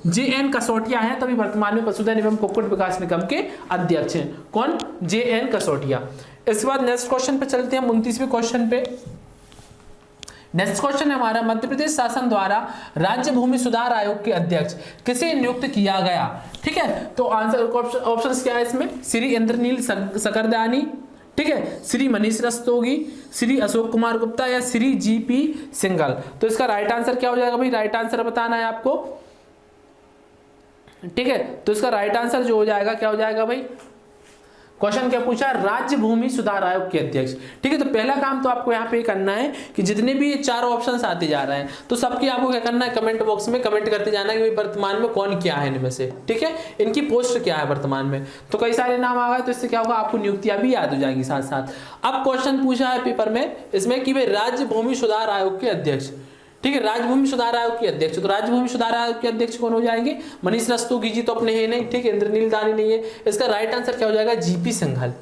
JN कसोटिया है, तभी वर्तमान में पशुधन एवं कुक्कुट विकास निगम के अध्यक्ष हैं। कौन? JN कसोटिया। इसके बाद नेक्स्ट क्वेश्चन पे चलते हैं, 29वें क्वेश्चन पे। नेक्स्ट क्वेश्चन है हमारा, मध्य प्रदेश शासन द्वारा राज्य भूमि सुधार आयोग के अध्यक्ष किसे नियुक्त किया गया? ठीक है, तो आंसर ऑप्शंस क्या है इसमें? श्री इंद्रनील सकरदानी, ठीक है, श्री मनीष रस्तोगी, श्री अशोक कुमार गुप्ता या श्री GP सिंघल। तो इसका राइट आंसर क्या हो जाएगा भाई? राइट आंसर बताना है आपको। ठीक है, तो इसका राइट आंसर जो हो जाएगा, क्या हो जाएगा भाई? क्वेश्चन क्या पूछा? राज्य भूमि सुधार आयोग के अध्यक्ष। ठीक है, तो पहला काम तो आपको यहाँ पे करना है कि जितने भी ये चारों ऑप्शंस आते जा रहे हैं, तो सबकी आपको क्या करना है, कमेंट बॉक्स में कमेंट करते जाना है कि वर्तमान में कौन क्या है इनमें से। ठीक है, इनकी पोस्ट क्या है वर्तमान में। तो कई सारे नाम आ गए, तो इससे क्या होगा, आपको नियुक्तियां भी याद हो जाएंगी साथ साथ। अब क्वेश्चन पूछा है पेपर में इसमें कि भाई राज्य भूमि सुधार आयोग के अध्यक्ष, ठीक है, राज्य भूमि सुधार आयोग के अध्यक्ष। तो राज्य भूमि सुधार आयोग के अध्यक्ष कौन हो जाएंगे? मनीष रस्तोगी जी तो अपने है नहीं, ठीक है, इंद्रनील दानी नहीं है। इसका राइट आंसर क्या हो जाएगा? GP सिंघल।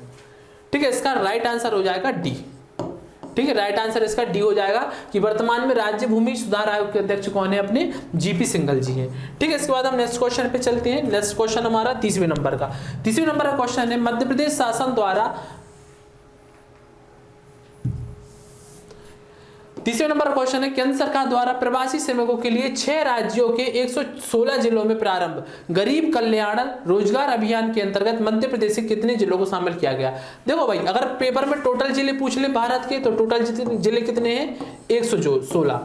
ठीक है, इसका राइट आंसर हो जाएगा डी। ठीक है, राइट आंसर इसका डी हो जाएगा कि वर्तमान में राज्य भूमि सुधार आयोग के अध्यक्ष कौन है? अपने GP सिंघल जी हैं। ठीक है, इसके बाद हम नेक्स्ट क्वेश्चन पे चलते हैं। नेक्स्ट क्वेश्चन हमारा 30वें नंबर का। 30वें नंबर का क्वेश्चन है, मध्य प्रदेश शासन द्वारा 30वें नंबर का क्वेश्चन है, केंद्र सरकार द्वारा प्रवासी श्रमिकों के लिए 6 राज्यों के 116 जिलों में प्रारंभ गरीब कल्याण रोजगार अभियान के अंतर्गत मध्य प्रदेश के कितने जिलों को शामिल किया गया? देखो भाई, अगर पेपर में टोटल जिले पूछ ले भारत के, तो टोटल जिले कितने हैं? 116।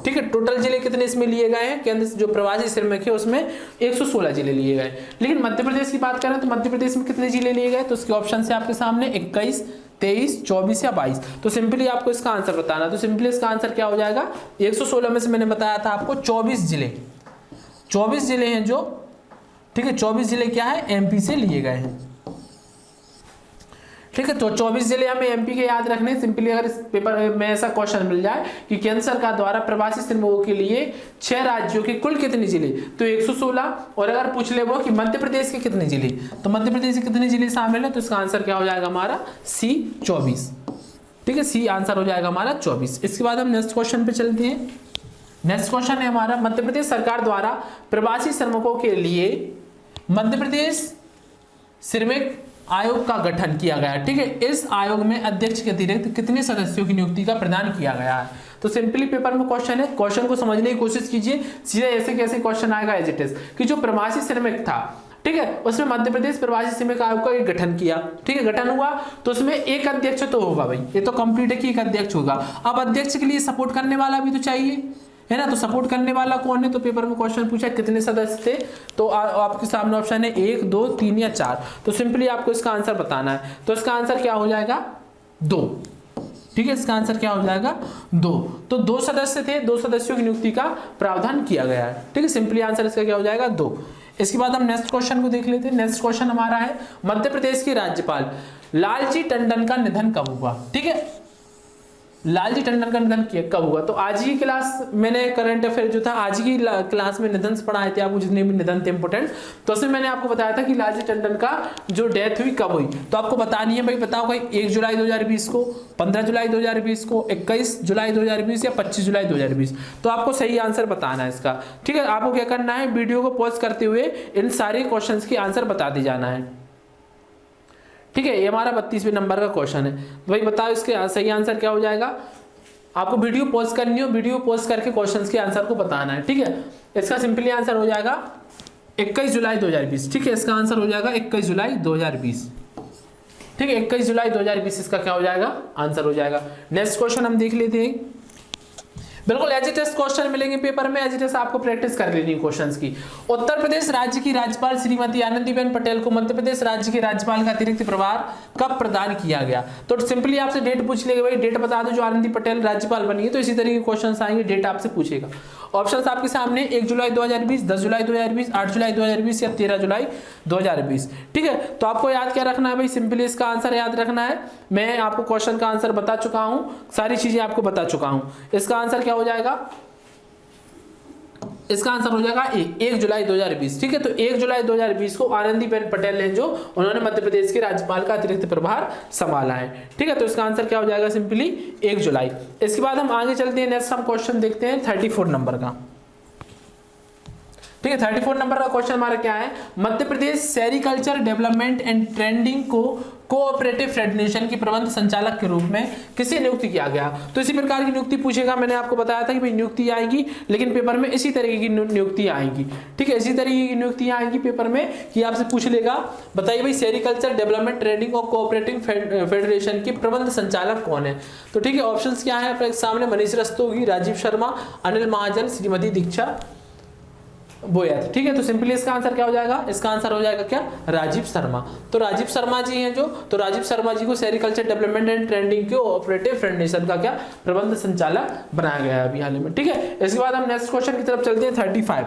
ठीक है, टोटल जिले कितने इसमें लिए गए हैं? केंद्र जो प्रवासी श्रमिक है उसमें 116 जिले लिए गए। लेकिन मध्य प्रदेश की बात करें तो मध्य प्रदेश में कितने जिले लिए गए? तो उसके ऑप्शन है आपके सामने 21, 23, 24 या 22। तो सिंपली आपको इसका आंसर बताना। तो सिंपली इसका आंसर क्या हो जाएगा? 116 में से मैंने बताया था आपको 24 जिले, 24 जिले हैं जो, ठीक है, 24 जिले क्या है? MP से लिए गए हैं। ठीक है, तो 24 जिले हमें MP के याद रखने। सिंपली अगर इस पेपर में ऐसा क्वेश्चन मिल जाए कि केंद्र सरकार द्वारा प्रवासी श्रमिकों के लिए 6 राज्यों के कुल कितने जिले, तो 116। और अगर पूछ ले वो कि मध्य प्रदेश के कितने जिले, तो मध्य प्रदेश के कितने जिले शामिल है, तो इसका आंसर क्या हो जाएगा हमारा? C 24। ठीक है, C आंसर हो जाएगा हमारा 24। इसके बाद हम नेक्स्ट क्वेश्चन पे चलते हैं। नेक्स्ट क्वेश्चन है हमारा, मध्य प्रदेश सरकार द्वारा प्रवासी श्रमिकों के लिए मध्य प्रदेश श्रमिक आयोग का गठन किया गया। ठीक है, इस आयोग में अध्यक्ष के अतिरिक्त कितने सदस्यों की नियुक्ति का प्रदान किया गया है? तो सिंपली पेपर में क्वेश्चन है, क्वेश्चन को समझने की कोशिश कीजिए। सीधे ऐसे कैसे क्वेश्चन आएगा एज इट इज कि जो प्रवासी श्रमिक था, ठीक है, उसमें मध्य प्रदेश प्रवासी श्रमिक आयोग का एक गठन किया, ठीक है, गठन हुआ तो उसमें एक अध्यक्ष तो होगा भाई, ये तो कंप्लीट है कि एक अध्यक्ष होगा। अब अध्यक्ष के लिए सपोर्ट करने वाला भी तो चाहिए, है ना, तो सपोर्ट करने वाला कौन है, तो पेपर में क्वेश्चन पूछा कितने सदस्य थे, तो आपके सामने ऑप्शन है 1 2 3 या 4, तो सिंपली आपको इसका आंसर बताना है। तो इसका आंसर क्या हो जाएगा 2, ठीक है, इसका आंसर क्या हो जाएगा 2। तो 2 सदस्य थे, 2 सदस्यों की नियुक्ति का प्रावधान किया गया है, ठीक है, सिंपली आंसर इसका क्या हो जाएगा 2। इसके बाद हम नेक्स्ट क्वेश्चन को देख लेते हैं। नेक्स्ट क्वेश्चन हमारा है मध्य प्रदेश के राज्यपाल लालजी टंडन का निधन कब हुआ, ठीक है, लालजी टंडन का निधन कब हुआ, तो आज ही क्लास मैंने करंट अफेयर जो था आज ही क्लास में निधन पढ़ाए थे आपको, जितने भी निधन थे इंपोर्टेंट, तो उसमें मैंने आपको बताया था कि लालजी टंडन का जो डेथ हुई कब हुई, तो आपको बतानी है भाई, बताओ भाई 1 जुलाई 2020 को, 15 जुलाई 2020 को, 21 जुलाई 2020 या 25 जुलाई 2020, तो आपको सही आंसर बताना है इसका, ठीक है। आपको क्या करना है, वीडियो को पॉज करते हुए इन सारे क्वेश्चन की आंसर बता दी जाना है, ठीक है। ये हमारा 32वें नंबर का क्वेश्चन है, तो भाई बताओ इसके सही आंसर क्या हो जाएगा। आपको वीडियो पॉज करनी हो, वीडियो पॉज करके क्वेश्चंस के आंसर को बताना है, ठीक है। इसका सिंपली आंसर हो जाएगा 21 जुलाई 2020, ठीक है, इसका आंसर हो जाएगा 21 जुलाई 2020, ठीक है, 21 जुलाई 2020 इसका क्या हो जाएगा आंसर हो जाएगा। नेक्स्ट क्वेश्चन हम देख लेते हैं, बिल्कुल एज इट इज क्वेश्चन मिलेंगे पेपर में, एज इट इज आपको प्रैक्टिस कर लेनी है क्वेश्चंस की। उत्तर प्रदेश राज्य की राज्यपाल श्रीमती आनंदीबेन पटेल को मध्य प्रदेश राज्य के राज्यपाल का अतिरिक्त प्रभार कब प्रदान किया गया, तो सिंपली आपसे डेट पूछ लेगा, भाई डेट बता दो जो आनंदी पटेल राज्यपाल बनी है, तो इसी तरीके के क्वेश्चन आएंगे, डेट आपसे पूछेगा। ऑप्शंस आपके सामने 1 जुलाई 2020, 10 जुलाई 2020, 8 जुलाई 2020 या 13 जुलाई 2020, ठीक है। तो आपको याद क्या रखना है भाई, सिंपली इसका आंसर याद रखना है। मैं आपको क्वेश्चन का आंसर बता चुका हूं, सारी चीजें आपको बता चुका हूं। इसका आंसर क्या हो जाएगा, इसका आंसर हो जाएगा 1 जुलाई 2020, ठीक है। तो 1 जुलाई 2020 को आनंदीबेन पटेल ने जो उन्होंने मध्य प्रदेश के राज्यपाल का अतिरिक्त प्रभार संभाला है, ठीक है। तो इसका आंसर क्या हो जाएगा सिंपली 1 जुलाई। इसके बाद हम आगे चलते हैं, नेक्स्ट हम क्वेश्चन देखते हैं 34 नंबर का, ठीक है। 34 नंबर का क्वेश्चन हमारा क्या है, Madhya Pradesh sericulture development and trending को कोऑपरेटिव फेडरेशन के प्रबंध संचालक के रूप में किसे नियुक्त किया गया, तो इसी प्रकार की नियुक्ति पूछेगा। मैंने आपको बताया था कि भाई नियुक्ति आएगी, लेकिन पेपर में इसी तरीके की नियुक्ति आएगी, ठीक है, इसी तरीके की नियुक्ति आएगी पेपर में कि आपसे पूछ लेगा, बताइए भाई सेरिकल्चर डेवलपमेंट ट्रेंडिंग और कोऑपरेटिव फेडरेशन के प्रबंध संचालक कौन है, तो ठीक है। ऑप्शंस क्या है आपके सामने, मनीष रस्तोगी, राजीव शर्मा, अनिल महाजन, श्रीमती दीक्षा बोयात, ठीक है। तो सिंपली इसका आंसर क्या हो जाएगा, इसका आंसर हो जाएगा क्या, राजीव शर्मा। तो राजीव शर्मा जी हैं जो, तो राजीव शर्मा जी को सेरिकल्चर डेवलपमेंट एंड ट्रेंडिंग के ऑपरेटिव फेडरेशन का क्या प्रबंध संचालक बनाया गया है अभी हाल में, ठीक है। इसके बाद हम नेक्स्ट क्वेश्चन की तरफ चलते हैं 35।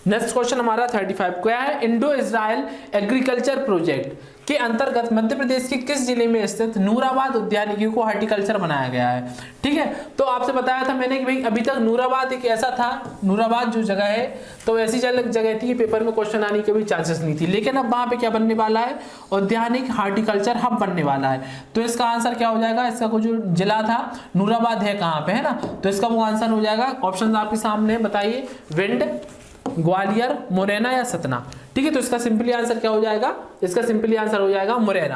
नेक्स्ट क्वेश्चन हमारा 35 क्या है, इंडो इजराइल एग्रीकल्चर प्रोजेक्ट के अंतर्गत मध्य प्रदेश के किस जिले में स्थित नूराबाद उद्यानिकी को हॉर्टिकल्चर बनाया गया है, ठीक है। तो आपसे बताया था मैंने कि भाई अभी तक नूराबाद एक ऐसा था, नूराबाद जो जगह है तो ऐसी जगह थी कि पेपर में क्वेश्चन आने के भी चांसेस नहीं थी, लेकिन अब वहां पे क्या बनने वाला है, औद्यानिक हॉर्टिकल्चर हब बनने वाला है। तो इसका आंसर क्या हो जाएगा, इसका को जो जिला था नूराबाद है कहाँ पे, है ना, तो इसका वो आंसर हो जाएगा, ऑप्शन आपके सामने बताइए, विंड, ग्वालियर, मुरैना या सतना, ठीक है। तो इसका सिंपली आंसर क्या हो जाएगा, इसका सिंपली आंसर हो जाएगा मुरैना,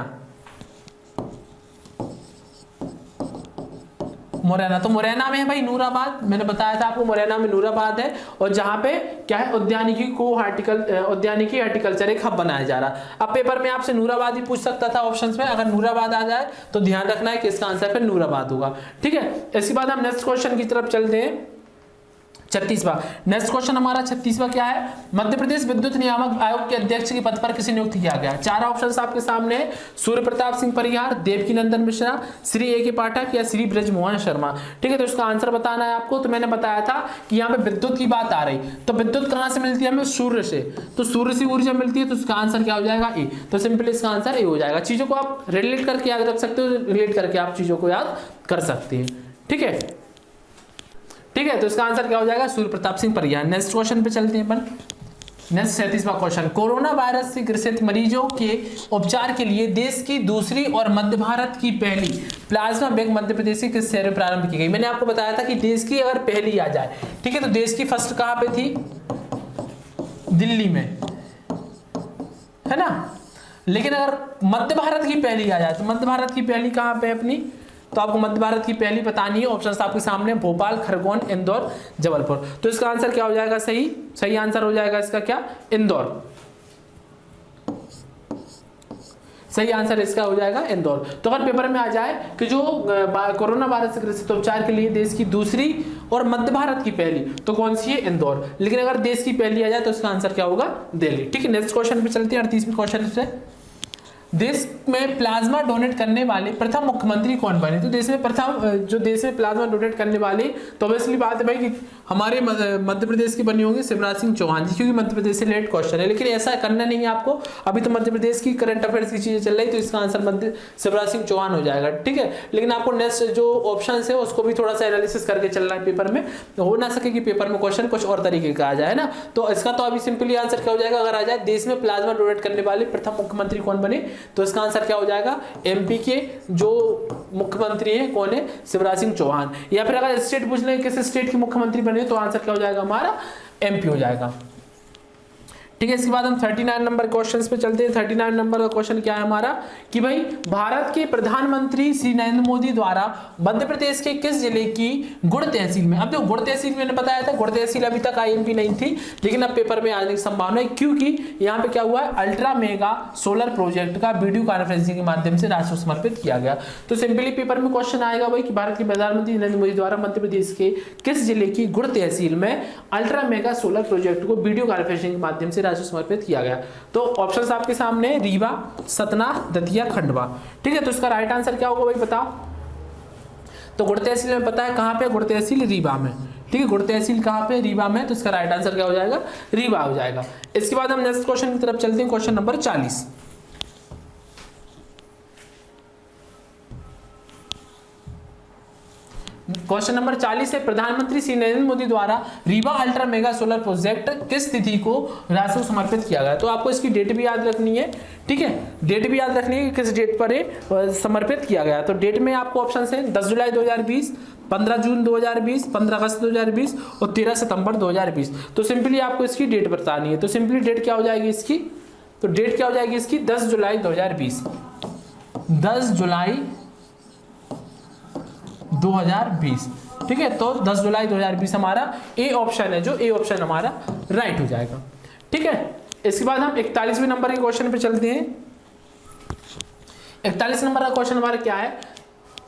मुरैना। तो मुरैना में है भाई नूराबाद, मैंने बताया था आपको मुरैना में नूराबाद है, और जहां पे क्या है औद्यानिकी को औद्यानिकी हॉर्टिकल्चर एक हब बनाया जा रहा है। अब पेपर में आपसे नूराबाद ही पूछ सकता था ऑप्शंस में, अगर नूराबाद आ जाए तो ध्यान रखना है कि इसका आंसर फिर नूराबाद होगा, ठीक है। इसके बाद हम नेक्स्ट क्वेश्चन की तरफ चलते हैं 36वां। नेक्स्ट क्वेश्चन हमारा 36वां क्या है, मध्य प्रदेश विद्युत नियामक आयोग के अध्यक्ष के पद पर किसे नियुक्त किया गया। 4 ऑप्शंस आपके सामने है, सूर्य प्रताप सिंह परिहार, देवकीनंदन मिश्रा, श्री ए के पाठक या श्री ब्रजमोहन शर्मा, ठीक है। तो इसका आंसर बताना है आपको। तो मैंने बताया था कि यहाँ पे विद्युत की बात आ रही, तो विद्युत कहाँ से मिलती है हमें, सूर्य से, तो सूर्य से ऊर्जा मिलती है, तो इसका आंसर क्या हो जाएगा ए। तो सिंपली इसका आंसर ए हो जाएगा। चीजों को आप रिलेट करके याद रख सकते हो, रिलेट करके आप चीजों को याद कर सकते हैं, ठीक है, ठीक है। तो इसका आंसर क्या हो जाएगा, सूर्य प्रताप सिंह परिहार। नेक्स्ट क्वेश्चन पे चलते हैं अपन, नेक्स्ट 37वां क्वेश्चन, कोरोना वायरस से ग्रसित मरीजों के उपचार के लिए देश की दूसरी और मध्य भारत की पहली प्लाज्मा बैंक मध्य प्रदेश के किस शहर में प्रारंभ की गई। मैंने आपको बताया था कि देश की अगर पहली आ जाए, ठीक है, तो देश की फर्स्ट कहां पे थी, दिल्ली में, है ना, लेकिन अगर मध्य भारत की पहली आ जाए तो मध्य भारत की पहली कहां पे अपनी, तो आपको मध्य भारत की पहली बतानी है। ऑप्शन आपके सामने भोपाल, खरगोन, इंदौर, जबलपुर। तो इसका आंसर क्या हो जाएगा? सही आंसर हो जाएगा इसका क्या? इंदौर। सही आंसर इसका हो जाएगा इंदौर। तो अगर पेपर में आ जाए कि जो कोरोना वायरस से ग्रसित उपचार के लिए देश की दूसरी और मध्य भारत की पहली, तो कौन सी है? इंदौर। लेकिन अगर देश की पहली आ जाए तो इसका आंसर क्या होगा? दिल्ली। ठीक है, नेक्स्ट क्वेश्चन पे चलते हैं, 38वें क्वेश्चन से। देश में प्लाज्मा डोनेट करने वाले प्रथम मुख्यमंत्री कौन बने? तो देश में प्लाज्मा डोनेट करने वाले, तो ऑब्वियसली बात है भाई कि हमारे मध्य प्रदेश के बने होंगे शिवराज सिंह चौहान जी, क्योंकि मध्य प्रदेश से लेट क्वेश्चन है। लेकिन ऐसा करना नहीं है आपको, अभी तो मध्य प्रदेश की करंट अफेयर्स की चीजें चल रही, तो इसका आंसर शिवराज सिंह चौहान हो जाएगा। ठीक है, लेकिन आपको नेक्स्ट जो ऑप्शन है उसको भी थोड़ा सा एनालिसिस करके चलना है पेपर में, तो हो ना सके कि पेपर में क्वेश्चन कुछ और तरीके का आ जाए ना। तो इसका तो अभी सिंपली आंसर क्या हो जाएगा? अगर आ जाए देश में प्लाज्मा डोनेट करने वाले प्रथम मुख्यमंत्री कौन बने, तो इसका आंसर क्या हो जाएगा? एमपी के जो मुख्यमंत्री हैं कौन है? शिवराज सिंह चौहान। या फिर अगर स्टेट पूछ ले किस स्टेट के मुख्यमंत्री बने, तो आंसर क्या हो जाएगा हमारा? एमपी हो जाएगा। ठीक है, इसके बाद हम 39 नंबर क्वेश्चन पे चलते हैं। 39 नंबर का क्वेश्चन क्या है हमारा कि भाई भारत के प्रधानमंत्री श्री नरेंद्र मोदी द्वारा मध्य प्रदेश के किस जिले की गुड़ तहसील में, अब देखो गुड़ तहसील मैंने बताया था, गुड़ तहसील अभी तक आईएमपी नहीं थी, लेकिन अब पेपर में आने की संभावना है, क्योंकि यहाँ पे क्या हुआ है? अल्ट्रा मेगा सोलर प्रोजेक्ट का वीडियो कॉन्फ्रेंसिंग के माध्यम से राष्ट्र को समर्पित किया गया। तो सिंपली पेपर में क्वेश्चन आएगा भाई कि भारत के प्रधानमंत्री नरेंद्र मोदी द्वारा मध्य प्रदेश के किस जिले की गुड़ तहसील में अल्ट्रा मेगा सोलर प्रोजेक्ट को वीडियो कॉन्फ्रेंसिंग के माध्यम से राष्ट्र समर्पित किया गया। तो ऑप्शंस आपके सामने रीवा, सतना, दतिया, खंडवा। ठीक है, तो इसका राइट आंसर क्या होगा भाई बताओ? तो गुड़ तहसील में पता है कहां पे? गुड़ तहसील रीवा में। ठीक है, गुड़ तहसील कहां पे? रीवा में। तो इसका राइट आंसर क्या हो जाएगा? रीवा हो जाएगा। इसके बाद हम नेक्स्ट क्वेश्चन की तरफ चलते हैं, क्वेश्चन नंबर 40। क्वेश्चन नंबर 40 है, प्रधानमंत्री श्री नरेंद्र मोदी द्वारा Rewa ultra mega solar project किस तिथि को राष्ट्र को समर्पित किया गया? तो आपको इसकी डेट भी याद रखनी है। ठीक है, डेट भी याद रखनी है कि किस डेट पर समर्पित किया गया। तो डेट में आपको ऑप्शन है 10 जुलाई 2020, 15 जून 2020, 15 अगस्त 2020 और 13 सितंबर 2020। तो सिंपली आपको इसकी डेट बतानी है। तो सिंपली डेट क्या हो जाएगी इसकी? तो डेट क्या हो जाएगी इसकी? 10 जुलाई 2020। 10 जुलाई 2020। ठीक है, तो 10 जुलाई 2020 हमारा ए ऑप्शन है, जो ए ऑप्शन हमारा राइट हो जाएगा। ठीक है, इसके बाद हम 41वें नंबर के क्वेश्चन पे चलते हैं। 41 नंबर का क्वेश्चन हमारा क्या है?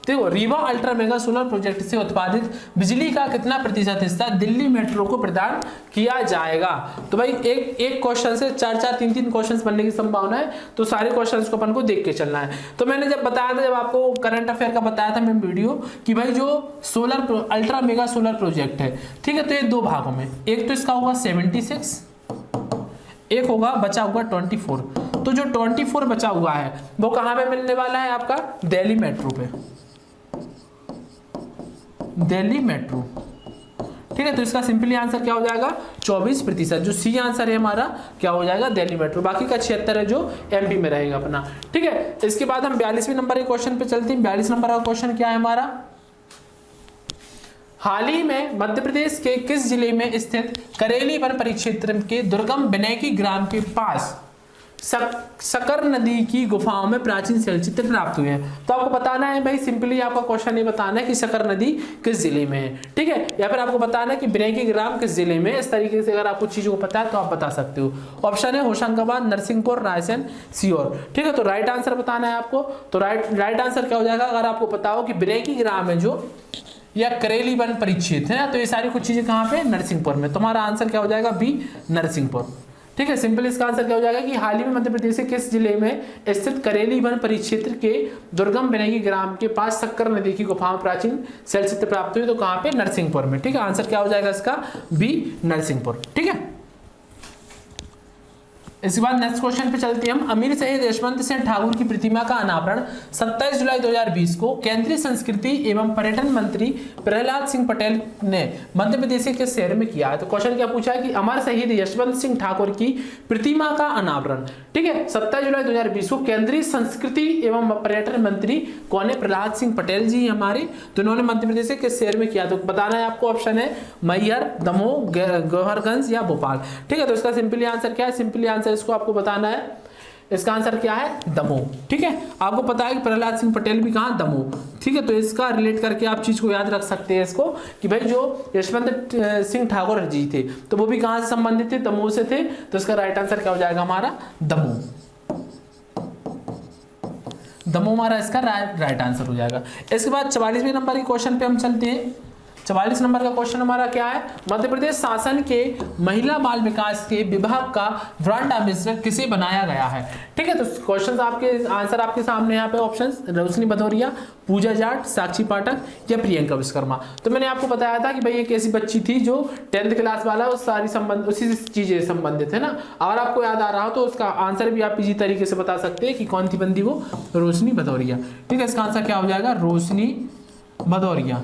देखो, Rewa ultra mega solar project से उत्पादित बिजली का कितना प्रतिशत हिस्सा दिल्ली मेट्रो को प्रदान किया जाएगा? तो भाई एक क्वेश्चन से 4 3 क्वेश्चंस बनने की संभावना है, तो सारे क्वेश्चंस को अपन को देख के चलना है। तो मैंने जब बताया था, जब आपको करंट अफेयर का बताया था मैं वीडियो, कि भाई जो solar ultra mega solar project है, ठीक है, तो ये 2 भागों में, एक तो इसका होगा 76, एक होगा बचा हुआ 24। तो जो 24 बचा हुआ है वो कहां पे मिलने वाला है? आपका दिल्ली मेट्रो पे, दिल्ली मेट्रो। ठीक है, तो इसका सिंपली आंसर क्या हो जाएगा? 24%। जो सी आंसर है हमारा क्या हो जाएगा? दिल्ली मेट्रो। बाकी का 76 है जो एमपी में रहेगा अपना। ठीक है, इसके बाद हम 42वें नंबर के क्वेश्चन पे चलते हैं। 42 नंबर का क्वेश्चन क्या है हमारा? हाल ही में मध्य प्रदेश के किस जिले में स्थित करेली वन परिक्षेत्र के दुर्गम बिनैकी ग्राम के पास सकर नदी की गुफाओं में प्राचीन शैलचित्र प्राप्त हुए हैं? तो आपको बताना है भाई, सिंपली आपका क्वेश्चन ये बताना है कि सकर नदी किस जिले में है। ठीक है, या फिर आपको बताना है कि बिनैकी ग्राम किस जिले में है। इस तरीके से अगर आपको चीजों को पता है तो आप बता सकते हो। ऑप्शन है होशंगाबाद, नरसिंहपुर, रायसेन, सीहोर। ठीक है, तो राइट आंसर बताना है आपको। तो राइट आंसर क्या हो जाएगा? अगर आपको पता हो कि बिनैकी ग्राम है जो, या करेली वन परिक्षेत्र है, तो ये सारी कुछ चीजें कहां पे? नरसिंहपुर में। तुम्हारा आंसर क्या हो जाएगा? बी, नरसिंहपुर। ठीक है, सिंपल इसका आंसर क्या हो जाएगा कि हाल ही में मध्य प्रदेश के किस जिले में स्थित करेली वन परिक्षेत्र के दुर्गम बिनैकी ग्राम के पास शक्कर नदी की गुफाओं प्राचीन शैलचित्र प्राप्त हुए? तो कहां पे? नरसिंहपुर में। ठीक है, आंसर क्या हो जाएगा इसका? बी, नरसिंहपुर। ठीक है, इसके बाद नेक्स्ट क्वेश्चन पे चलते हैं हम। अमीर शहीद यशवंत सिंह ठाकुर की प्रतिमा का अनावरण 27 जुलाई 2020 को केंद्रीय संस्कृति एवं पर्यटन मंत्री प्रहलाद सिंह पटेल ने मध्य प्रदेश के किस शहर में किया है? तो क्वेश्चन क्या पूछा है कि अमर शहीद यशवंत सिंह ठाकुर की प्रतिमा का अनावरण, ठीक है, 27 जुलाई 2020 को केंद्रीय संस्कृति एवं पर्यटन मंत्री कौन है? प्रहलाद सिंह पटेल जी हमारे। तो इन्होंने मध्य प्रदेश के किस शहर में किया? तो बताना है आपको। ऑप्शन है मैहर, दमोह, गौहरगंज या भोपाल। ठीक है, तो इसका सिंपली आंसर क्या है? सिंपली आंसर इसको आपको बताना है इसका आंसर क्या है, दमोह। ठीक है, आपको पता है कि प्रहलाद सिंह पटेल भी कहाँ, दमोह। ठीक है, तो इसका रिलेट करके आप चीज को याद रख सकते हैं इसको कि भाई जो यशवंत सिंह ठाकुर जी थे तो वो भी कहाँ से संबंधित थे, दमोह से थे। तो इसका राइट आंसर क्या हो जाएगा हमारा, दमोह। दमोह हमारा इसका राइट आंसर हो जाएगा। इसके बाद 44वें नंबर के क्वेश्चन पे हम चलते हैं। 44 नंबर का क्वेश्चन हमारा क्या है, मध्य प्रदेश शासन के महिला बाल विकास के विभाग का ब्रांड एम्बेसडर किसे बनाया गया है। ठीक है, तो क्वेश्चन आपके आंसर आपके सामने यहाँ पे ऑप्शंस, रोशनी भदौरिया, पूजा जाट, साक्षी पाठक या प्रियंका विश्वकर्मा। तो मैंने आपको बताया था कि भाई एक ऐसी बच्ची थी जो 10th क्लास वाला सारी संबंध उसी चीजें संबंधित है ना। अगर आपको याद आ रहा हो तो उसका आंसर भी आप इसी तरीके से बता सकते हैं कि कौन थी बंदी वो, रोशनी भदौरिया। ठीक है, इसका आंसर क्या हो जाएगा, रोशनी भदौरिया।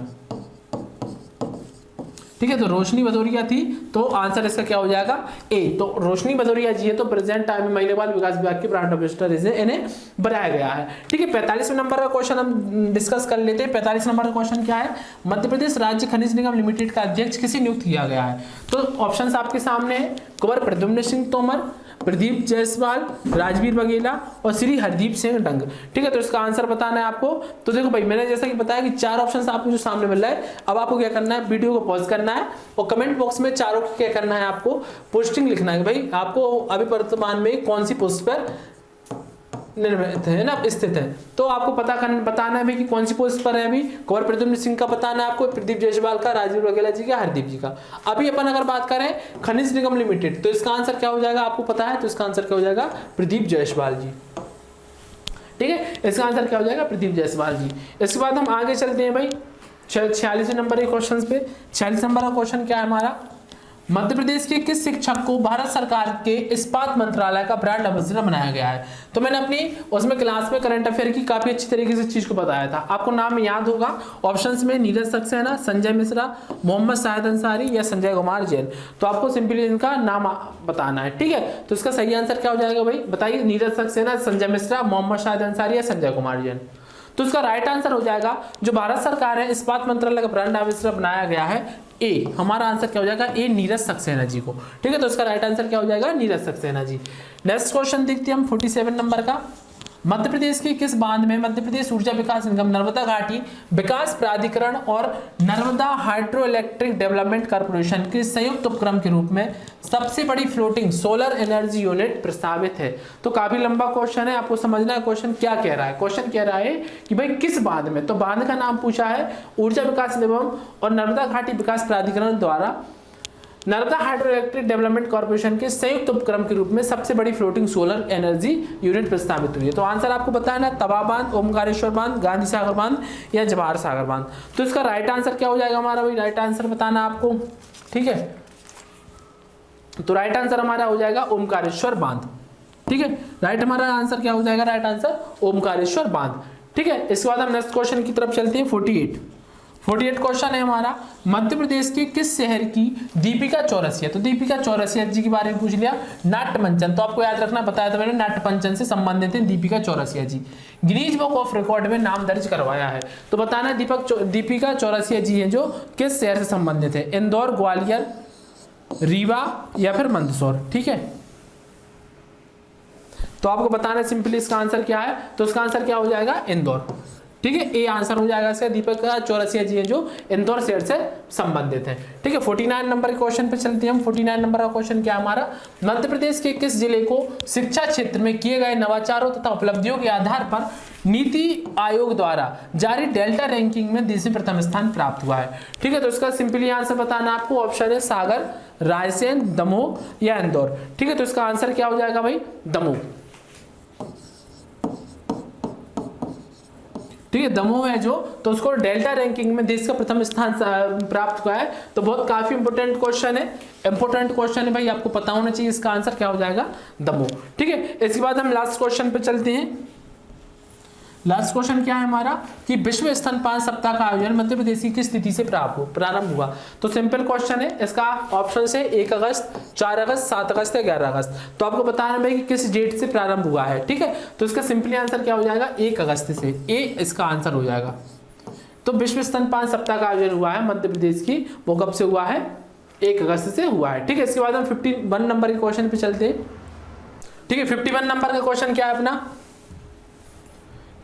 ठीक है, तो रोशनी भदौरिया थी, तो आंसर इसका क्या हो जाएगा, ए। तो रोशनी भदौरिया जी है, तो प्रेजेंट टाइम में महिला बाल विकास विभाग के ब्रांड एम्बेसडर इन्हें बनाया गया है। ठीक है, 45वें नंबर का क्वेश्चन हम डिस्कस कर लेते हैं। 45 नंबर का क्वेश्चन क्या है, मध्य प्रदेश राज्य खनिज निगम लिमिटेड का अध्यक्ष किसे नियुक्त किया गया है। तो ऑप्शंस आपके सामने है, कुंवर प्रद्युम्न सिंह तोमर, प्रदीप जायसवाल, राजवीर बघेला और श्री हरदीप सिंह डंग। ठीक है, तो इसका आंसर बताना है आपको। तो देखो भाई, मैंने जैसा कि बताया कि 4 ऑप्शंस आपको जो सामने मिल रहा है, अब आपको क्या करना है, वीडियो को पॉज करना है और कमेंट बॉक्स में चारों की क्या करना है, आपको पोस्टिंग लिखना है भाई आपको अभी वर्तमान में कौन सी पोस्ट पर निर्मित है ना, स्थित है। तो आपको बताना है भाई कि कौन सी पोस्ट पर है। अभी कुंवर प्रद्युम्न सिंह का बताना है आपको, प्रदीप जायसवाल का, राजीव बघेला जी का, हरदीप जी का। अभी अपन अगर बात करें खनिज निगम लिमिटेड, तो इसका आंसर क्या हो जाएगा, आपको पता है, तो इसका आंसर क्या हो जाएगा, प्रदीप जायसवाल जी। ठीक है, इसका आंसर क्या हो जाएगा, प्रदीप जायसवाल जी। इसके बाद हम आगे चलते हैं भाई 46 नंबर के क्वेश्चन पे। 46 नंबर का क्वेश्चन क्या है हमारा, मध्य प्रदेश के किस शिक्षक को भारत सरकार के इस्पात मंत्रालय का ब्रांड एम्बेसडर बनाया गया है। तो मैंने अपनी उसमें क्लास में करंट अफेयर की काफी अच्छी तरीके से चीज को बताया था, आपको नाम याद होगा। ऑप्शंस में नीरज सक्सेना, संजय मिश्रा, मोहम्मद शाहिद अंसारी या संजय कुमार जैन। तो आपको सिंपली इनका नाम बताना है। ठीक है, तो इसका सही आंसर क्या हो जाएगा भाई, बताइए, नीरज सक्सेना, संजय मिश्रा, मोहम्मद शाहिद अंसारी या संजय कुमार जैन। तो इसका राइट आंसर हो जाएगा, जो भारत सरकार है इस्पात मंत्रालय का ब्रांड एम्बेसडर बनाया गया है, ए। हमारा आंसर क्या हो जाएगा, ए, नीरज सक्सेना जी को। ठीक है, तो इसका राइट आंसर क्या हो जाएगा, नीरज सक्सेना जी। नेक्स्ट क्वेश्चन देखते हैं हम 47 नंबर का। मध्य प्रदेश के किस बांध में मध्य प्रदेश ऊर्जा विकास निगम, नर्मदा घाटी विकास प्राधिकरण और Narmada hydro electric development corporation के संयुक्त उपक्रम के रूप में सबसे बड़ी फ्लोटिंग सोलर एनर्जी यूनिट प्रस्तावित है। तो काफी लंबा क्वेश्चन है, आपको समझना है क्वेश्चन क्या कह रहा है। क्वेश्चन कह रहा है कि भाई किस बांध में, तो बांध का नाम पूछा है ऊर्जा विकास निगम और नर्मदा घाटी विकास प्राधिकरण द्वारा Narmada hydro electric development corporation के संयुक्त उपक्रम के रूप में सबसे बड़ी फ्लोटिंग सोलर एनर्जी यूनिट प्रस्तावित हुई है। तो आंसर आपको बताना है, तवा बांध, ओमकारेश्वर बांध, गांधी सागर बांध या जवाहर सागर बांध। तो इसका राइट आंसर क्या हो जाएगा हमारा भाई, राइट आंसर बताना आपको। ठीक है, तो राइट आंसर हमारा हो जाएगा ओमकारेश्वर बांध। ठीक है, राइट हमारा आंसर क्या हो जाएगा, राइट आंसर ओमकारेश्वर बांध। ठीक है, इसके बाद हम नेक्स्ट क्वेश्चन की तरफ चलते हैं। 48 क्वेश्चन है हमारा, मध्य प्रदेश के किस शहर की दीपिका चौरसिया। तो दीपिका चौरसिया जी के बारे में पूछ लिया, नाट्य मंचन, तो आपको याद रखना, बताया था मैंने, नाट्य पंचन से संबंधित है दीपिका चौरसिया जी, गिनीज बुक ऑफ रिकॉर्ड में नाम दर्ज करवाया है। तो बताना दीपिका चौरसिया जी है जो किस शहर से संबंधित है, इंदौर, ग्वालियर, रीवा या फिर मंदसौर। ठीक है, तो आपको बताना है सिंपली इसका आंसर क्या है, तो इसका आंसर क्या हो जाएगा, इंदौर। ठीक है, ए आंसर हो जाएगा इसका, दीपिका चौरसिया जी हैं जो इंदौर शहर से संबंधित हैं। ठीक है, 49 नंबर के क्वेश्चन पे चलते हैं हम। 49 नंबर का क्वेश्चन क्या हमारा, मध्य प्रदेश के किस जिले को शिक्षा क्षेत्र में किए गए नवाचारों तथा उपलब्धियों के आधार पर नीति आयोग द्वारा जारी डेल्टा रैंकिंग में देश में प्रथम स्थान प्राप्त हुआ है। ठीक है, तो इसका सिंपली आंसर बताना आपको, ऑप्शन है सागर, रायसेन, दमोह या इंदौर। ठीक है, तो इसका आंसर क्या हो जाएगा भाई, दमोह। ठीक है, दमोह है जो, तो उसको डेल्टा रैंकिंग में देश का प्रथम स्थान प्राप्त हुआ है। तो बहुत काफी इंपोर्टेंट क्वेश्चन है भाई, आपको पता होना चाहिए इसका आंसर क्या हो जाएगा, दमोह। ठीक है, इसके बाद हम लास्ट क्वेश्चन पे चलते हैं। लास्ट क्वेश्चन क्या है हमारा, कि विश्व स्तनपान सप्ताह का आयोजन मध्य प्रदेश की किस तिथि से प्रारंभ हुआ। तो सिंपल क्वेश्चन है, इसका ऑप्शन है 1 अगस्त, 4 अगस्त, 7 अगस्त या 11 अगस्त। तो आपको बताना है कि किस डेट से प्रारंभ हुआ है। ठीक है, तो इसका सिंपली आंसर क्या हो जाएगा, 1 अगस्त से, ए इसका आंसर हो जाएगा। तो विश्व स्तनपान सप्ताह का आयोजन हुआ है मध्य प्रदेश की, वो कब से हुआ है, 1 अगस्त से हुआ है। ठीक है, इसके बाद हम 51 नंबर के क्वेश्चन पे चलते हैं। ठीक है, 51 नंबर का क्वेश्चन क्या है अपना,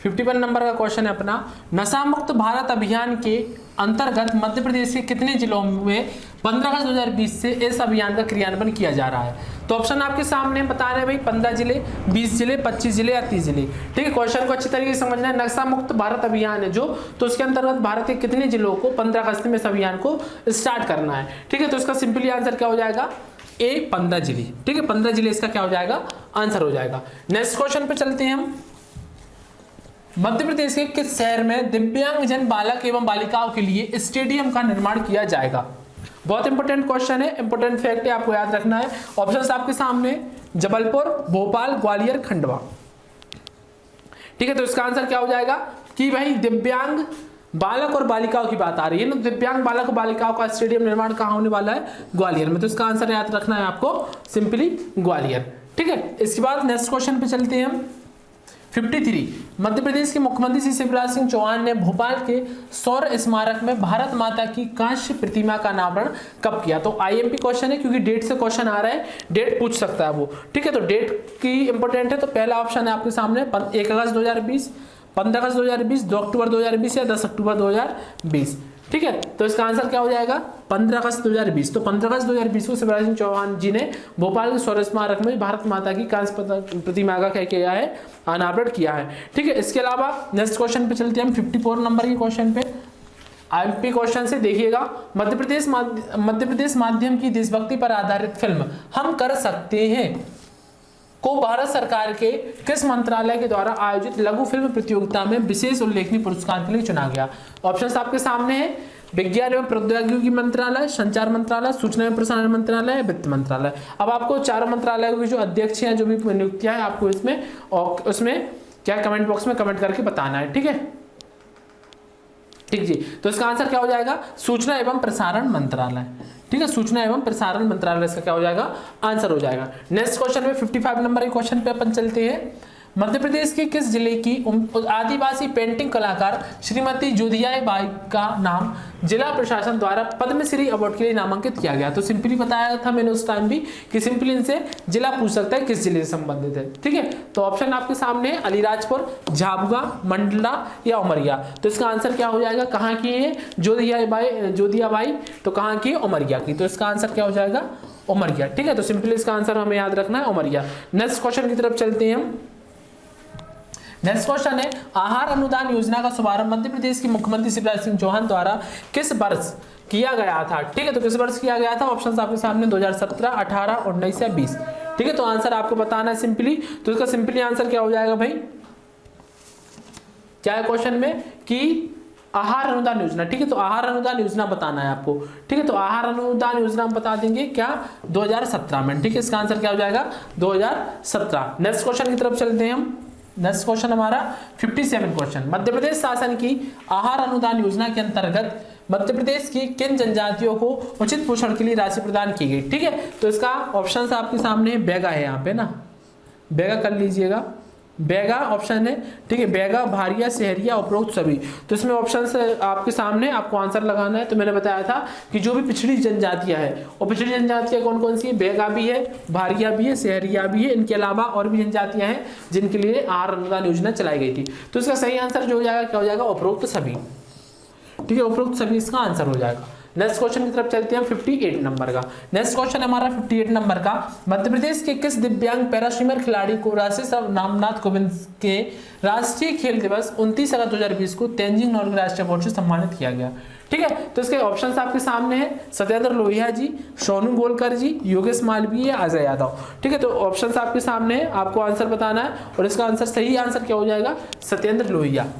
51 नंबर का क्वेश्चन है अपना, नशा मुक्त भारत अभियान के अंतर्गत मध्य प्रदेश के कितने जिलों में 15 अगस्त 2020 से इस अभियान का क्रियान्वयन किया जा रहा है। तो ऑप्शन आपके सामने बता रहे हैं भाई, 15 जिले, 20 जिले, 25 जिले या 30 जिले। ठीक है, क्वेश्चन को अच्छी तरीके से समझना है। नशा मुक्त भारत अभियान है जो, तो उसके अंतर्गत भारत के कितने जिलों को 15 अगस्त में इस अभियान को स्टार्ट करना है। ठीक है, तो इसका सिंपली आंसर क्या हो जाएगा, ए 15 जिले। ठीक है, 15 जिले इसका क्या हो जाएगा, आंसर हो जाएगा। नेक्स्ट क्वेश्चन पे चलते हैं हम। मध्य प्रदेश के किस शहर में दिव्यांगजन बालक एवं बालिकाओं के लिए स्टेडियम का निर्माण किया जाएगा। बहुत इंपॉर्टेंट क्वेश्चन है, इंपॉर्टेंट फैक्ट है, आपको याद रखना है। ऑप्शंस आपके सामने, जबलपुर, भोपाल, ग्वालियर, खंडवा। ठीक है, तो इसका आंसर क्या हो जाएगा कि भाई दिव्यांग बालक और बालिकाओं की बात आ रही है ना, दिव्यांग बालक और बालिकाओं का स्टेडियम निर्माण कहाँ होने वाला है, ग्वालियर में। तो इसका आंसर याद रखना है आपको, सिंपली ग्वालियर। ठीक है, इसके बाद नेक्स्ट क्वेश्चन पे चलते हैं हम। 53 मध्य प्रदेश के मुख्यमंत्री श्री शिवराज सिंह चौहान ने भोपाल के शौर्य स्मारक में भारत माता की कांस्य प्रतिमा का अनावरण कब किया। तो आईएमपी क्वेश्चन है, क्योंकि डेट से क्वेश्चन आ रहा है, डेट पूछ सकता है वो। ठीक है, तो डेट की इंपॉर्टेंट है। तो पहला ऑप्शन है आपके सामने 1 अगस्त 2020, 15 अगस्त 2020, 2 अक्टूबर 2020 या 10 अक्टूबर 2020। ठीक है, तो इसका आंसर क्या हो जाएगा, 15 अगस्त 2020। तो 15 अगस्त 2020 को शिवराज सिंह चौहान जी ने भोपाल के शौर्य स्मारक में भारत माता की कांस्य प्रतिमा का क्या किया है, अनावरण किया है। ठीक है, इसके अलावा नेक्स्ट क्वेश्चन पे चलते हैं हम, 54 नंबर के क्वेश्चन पे। आईएमपी क्वेश्चन से देखिएगा, मध्य प्रदेश माध्यम की देशभक्ति पर आधारित फिल्म हम कर सकते हैं को भारत सरकार के किस मंत्रालय के द्वारा आयोजित लघु फिल्म प्रतियोगिता में विशेष उल्लेखनीय पुरस्कार के लिए चुना गया। ऑप्शंस आपके सामने हैं, विज्ञान एवं प्रौद्योगिकी मंत्रालय, संचार मंत्रालय, सूचना एवं प्रसारण मंत्रालय, वित्त मंत्रालय। अब आपको चारों मंत्रालयों की जो अध्यक्ष हैं, जो भी नियुक्तियां हैं, आपको इसमें और उसमें क्या कमेंट बॉक्स में कमेंट करके बताना है। ठीक है, ठीक जी, तो इसका आंसर क्या हो जाएगा, सूचना एवं प्रसारण मंत्रालय। ठीक है, सूचना एवं प्रसारण मंत्रालय इसका क्या हो जाएगा, आंसर हो जाएगा। नेक्स्ट क्वेश्चन में 55 नंबर के क्वेश्चन पे अपन चलते हैं। मध्य प्रदेश के किस जिले की आदिवासी पेंटिंग कलाकार श्रीमती जोधिया बाई का नाम जिला प्रशासन द्वारा पद्मश्री अवार्ड के लिए नामांकित किया गया। तो सिंपली बताया था मैंने उस टाइम भी कि सिंपली इनसे जिला पूछ सकता है किस जिले से संबंधित है। ठीक है, तो ऑप्शन आपके सामने है, अलीराजपुर, झाबुआ, मंडला या उमरिया। तो इसका आंसर क्या हो जाएगा, कहाँ की है जोधिया बाई, तो कहाँ की, उमरिया की। तो इसका आंसर क्या हो जाएगा, उमरिया। ठीक है, तो सिंपली इसका आंसर हमें याद रखना है, उमरिया। नेक्स्ट क्वेश्चन की तरफ चलते हैं हम। नेक्स्ट क्वेश्चन है, आहार अनुदान योजना का शुभारंभ मध्य प्रदेश के मुख्यमंत्री शिवराज सिंह चौहान द्वारा किस वर्ष किया गया था। ठीक है, तो किस वर्ष किया गया था, ऑप्शंस आपके सामने 2017, 18, 19 या 20। ठीक है, तो आंसर आपको बताना है सिंपली। तो इसका सिंपली आंसर क्या हो जाएगा भाई, क्या है क्वेश्चन में कि आहार अनुदान योजना। ठीक है, तो आहार अनुदान योजना बताना है आपको। ठीक है, तो आहार अनुदान योजना हम बता देंगे क्या, 2017 में। ठीक है, इसका आंसर क्या हो जाएगा, 2017। नेक्स्ट क्वेश्चन की तरफ चलते हैं हम। नेक्स्ट क्वेश्चन हमारा 57 क्वेश्चन, मध्य प्रदेश शासन की आहार अनुदान योजना के अंतर्गत मध्य प्रदेश की किन जनजातियों को उचित पोषण के लिए राशि प्रदान की गई। ठीक है, तो इसका ऑप्शन आपके सामने बैगा है, यहाँ पे ना बैगा कर लीजिएगा, बैगा ऑप्शन है। ठीक है, बैगा, भारिया, शहरिया, उपरोक्त सभी। तो इसमें ऑप्शन आपके सामने, आपको आंसर लगाना है। तो मैंने बताया था कि जो भी पिछड़ी जनजातियां है, और पिछड़ी जनजातियां कौन कौन सी है, बैगा भी है, भारिया भी है, शहरिया भी है। इनके अलावा और भी जनजातियां हैं जिनके लिए आहार अनुदान योजना चलाई गई थी। तो इसका सही आंसर जो हो जाएगा, क्या हो जाएगा, उपरोक्त सभी। ठीक है, उपरोक्त सभी इसका आंसर हो जाएगा। नेक्स्ट क्वेश्चन की तरफ चलते हैं 58 नंबर का। नेक्स्ट क्वेश्चन हमारा 58 नंबर का, मध्य प्रदेश के किस दिव्यांग पैरा स्विमर खिलाड़ी को राष्ट्रीय रामनाथ कोविंद के राष्ट्रीय खेल दिवस 29 अगस्त 2020 को तेंजिंग नोर्गे राष्ट्रीय अवार्ड से सम्मानित किया गया। ठीक है, तो इसके ऑप्शंस आपके सामने हैं, सत्येंद्र लोहिया जी, सोनू गोलकर जी, योगेश मालवीय, अजय यादव। ठीक है, तो ऑप्शंस आपके सामने है, आपको आंसर बताना है, और इसका आंसर सही आंसर क्या हो जाएगा, सत्येंद्र लोहिया।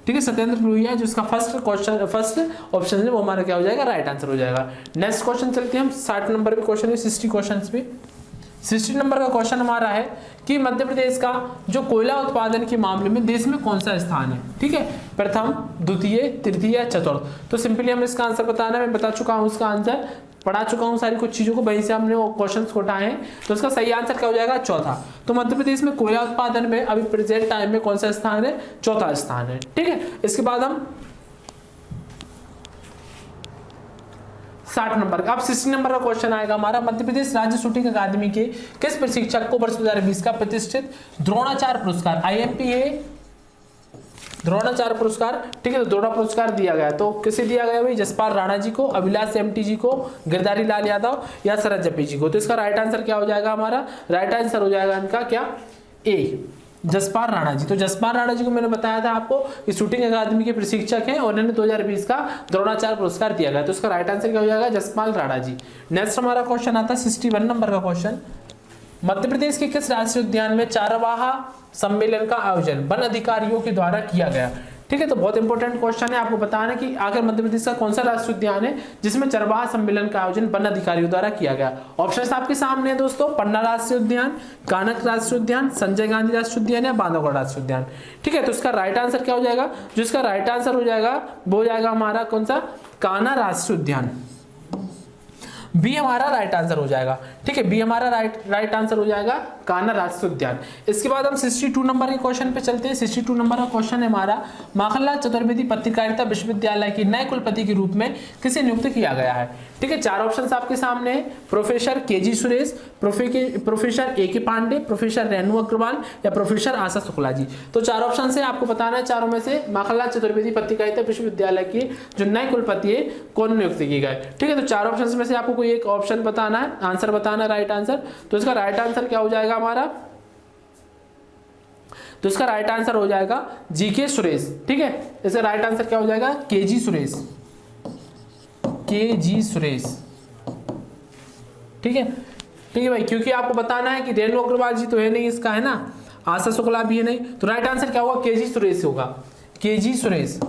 ठीक है, सत्येंद्र लोहिया जो इसका फर्स्ट ऑप्शन है वो हमारा क्या हो जाएगा, राइट आंसर हो जाएगा। नेक्स्ट क्वेश्चन चलते हैं हम 60 नंबर पे क्वेश्चन है, 60 क्वेश्चन पे। 60 नंबर का क्वेश्चन हमारा है कि मध्य प्रदेश का जो कोयला उत्पादन के मामले में देश में कौन सा स्थान है। ठीक है, प्रथम, द्वितीय, तृतीय या चतुर्थ। तो सिंपली हमें इसका आंसर बताना है। मैं बता चुका हूँ इसका आंसर, पढ़ा चुका हूँ सारी कुछ चीजों को, वहीं से हमने वो क्वेश्चंस को उठाए हैं। तो इसका सही आंसर क्या हो जाएगा, चौथा। तो मध्य प्रदेश में कोयला उत्पादन में अभी प्रेजेंट टाइम में कौन सा स्थान है, चौथा स्थान है। ठीक है, इसके बाद हम 60 नंबर का। अब 60 नंबर का क्वेश्चन आएगा हमारा, मध्य प्रदेश राज्य शूटिंग अकादमी के किस प्रशिक्षक को वर्ष 2020 का प्रतिष्ठित द्रोणाचार्य पुरस्कार, IMPA द्रोणाचार्य पुरस्कार, ठीक है, तो द्रोणा पुरस्कार दिया गया। तो किसे दिया गया भाई? जसपाल राणा जी को, अभिलाष MT जी को, गिरधारी लाल यादव या शरद जप्पी जी को। तो इसका राइट आंसर क्या हो जाएगा हमारा? राइट आंसर हो जाएगा इनका क्या? ए, जसपाल राणा जी। तो जसपाल राणा जी को मैंने बताया था आपको कि शूटिंग अकादमी के प्रशिक्षक हैं और इन्हें 2020 का द्रोणाचार्य पुरस्कार दिया गया। तो इसका राइट आंसर क्या हो जाएगा? जसपाल राणा जी। नेक्स्ट हमारा क्वेश्चन आता है 61 नंबर का क्वेश्चन, मध्य प्रदेश के किस राष्ट्रीय उद्यान में चारवाहा सम्मेलन का आयोजन वन अधिकारियों के द्वारा किया गया? ठीक है, तो बहुत इंपॉर्टेंट क्वेश्चन है, आपको बताना कि आखिर मध्य प्रदेश का कौन सा राष्ट्रीय उद्यान है जिसमें चरवाहा सम्मेलन का आयोजन वन अधिकारियों द्वारा किया गया। ऑप्शंस आपके सामने है दोस्तों, पन्ना राष्ट्रीय उद्यान, कानक राष्ट्रीय उद्यान, संजय गांधी राष्ट्रीय उद्यान या बांधवगढ़ राष्ट्रीय उद्यान। ठीक है, तो इसका राइट आंसर क्या हो जाएगा? जो इसका राइट आंसर हो जाएगा वो हो जाएगा हमारा कौन सा? कान्हा राष्ट्रीय उद्यान। बी हमारा राइट आंसर हो जाएगा। ठीक है, बी हमारा राइट आंसर हो जाएगा कान्हा राष्ट्रीय उद्यान। इसके बाद हम 62 नंबर के क्वेश्चन पे चलते हैं। 62 नंबर का क्वेश्चन है हमारा, माखनलाल चतुर्वेदी पत्रकारिता विश्वविद्यालय के नए कुलपति के रूप में किसे नियुक्त किया गया है? ठीक है, चार ऑप्शंस आपके सामने है, professor KG Suresh, professor AK Pandey, professor Renu Agarwal या प्रोफेसर आशा शुक्ला जी। तो चार ऑप्शन से आपको बताना है, चारों में से माखनलाल चतुर्वेदी पत्रकारिता विश्वविद्यालय के जो नए कुलपति है कौन नियुक्त किए गए। ठीक है, तो चार ऑप्शन में से आपको कोई एक ऑप्शन बताना है, आंसर बताना है राइट आंसर। तो इसका राइट आंसर क्या हो जाएगा हमारा? तो इसका राइट आंसर हो जाएगा GK सुरेश। ठीक है, इसका राइट आंसर क्या हो जाएगा? KG Suresh, KG Suresh. ठीक है, ठीक है भाई, क्योंकि आपको बताना है कि रेणु अग्रवाल जी तो है नहीं, इसका है ना, आशा शुक्ला भी है नहीं, तो राइट आंसर क्या होगा? KG सुरेश होगा, KG सुरेश।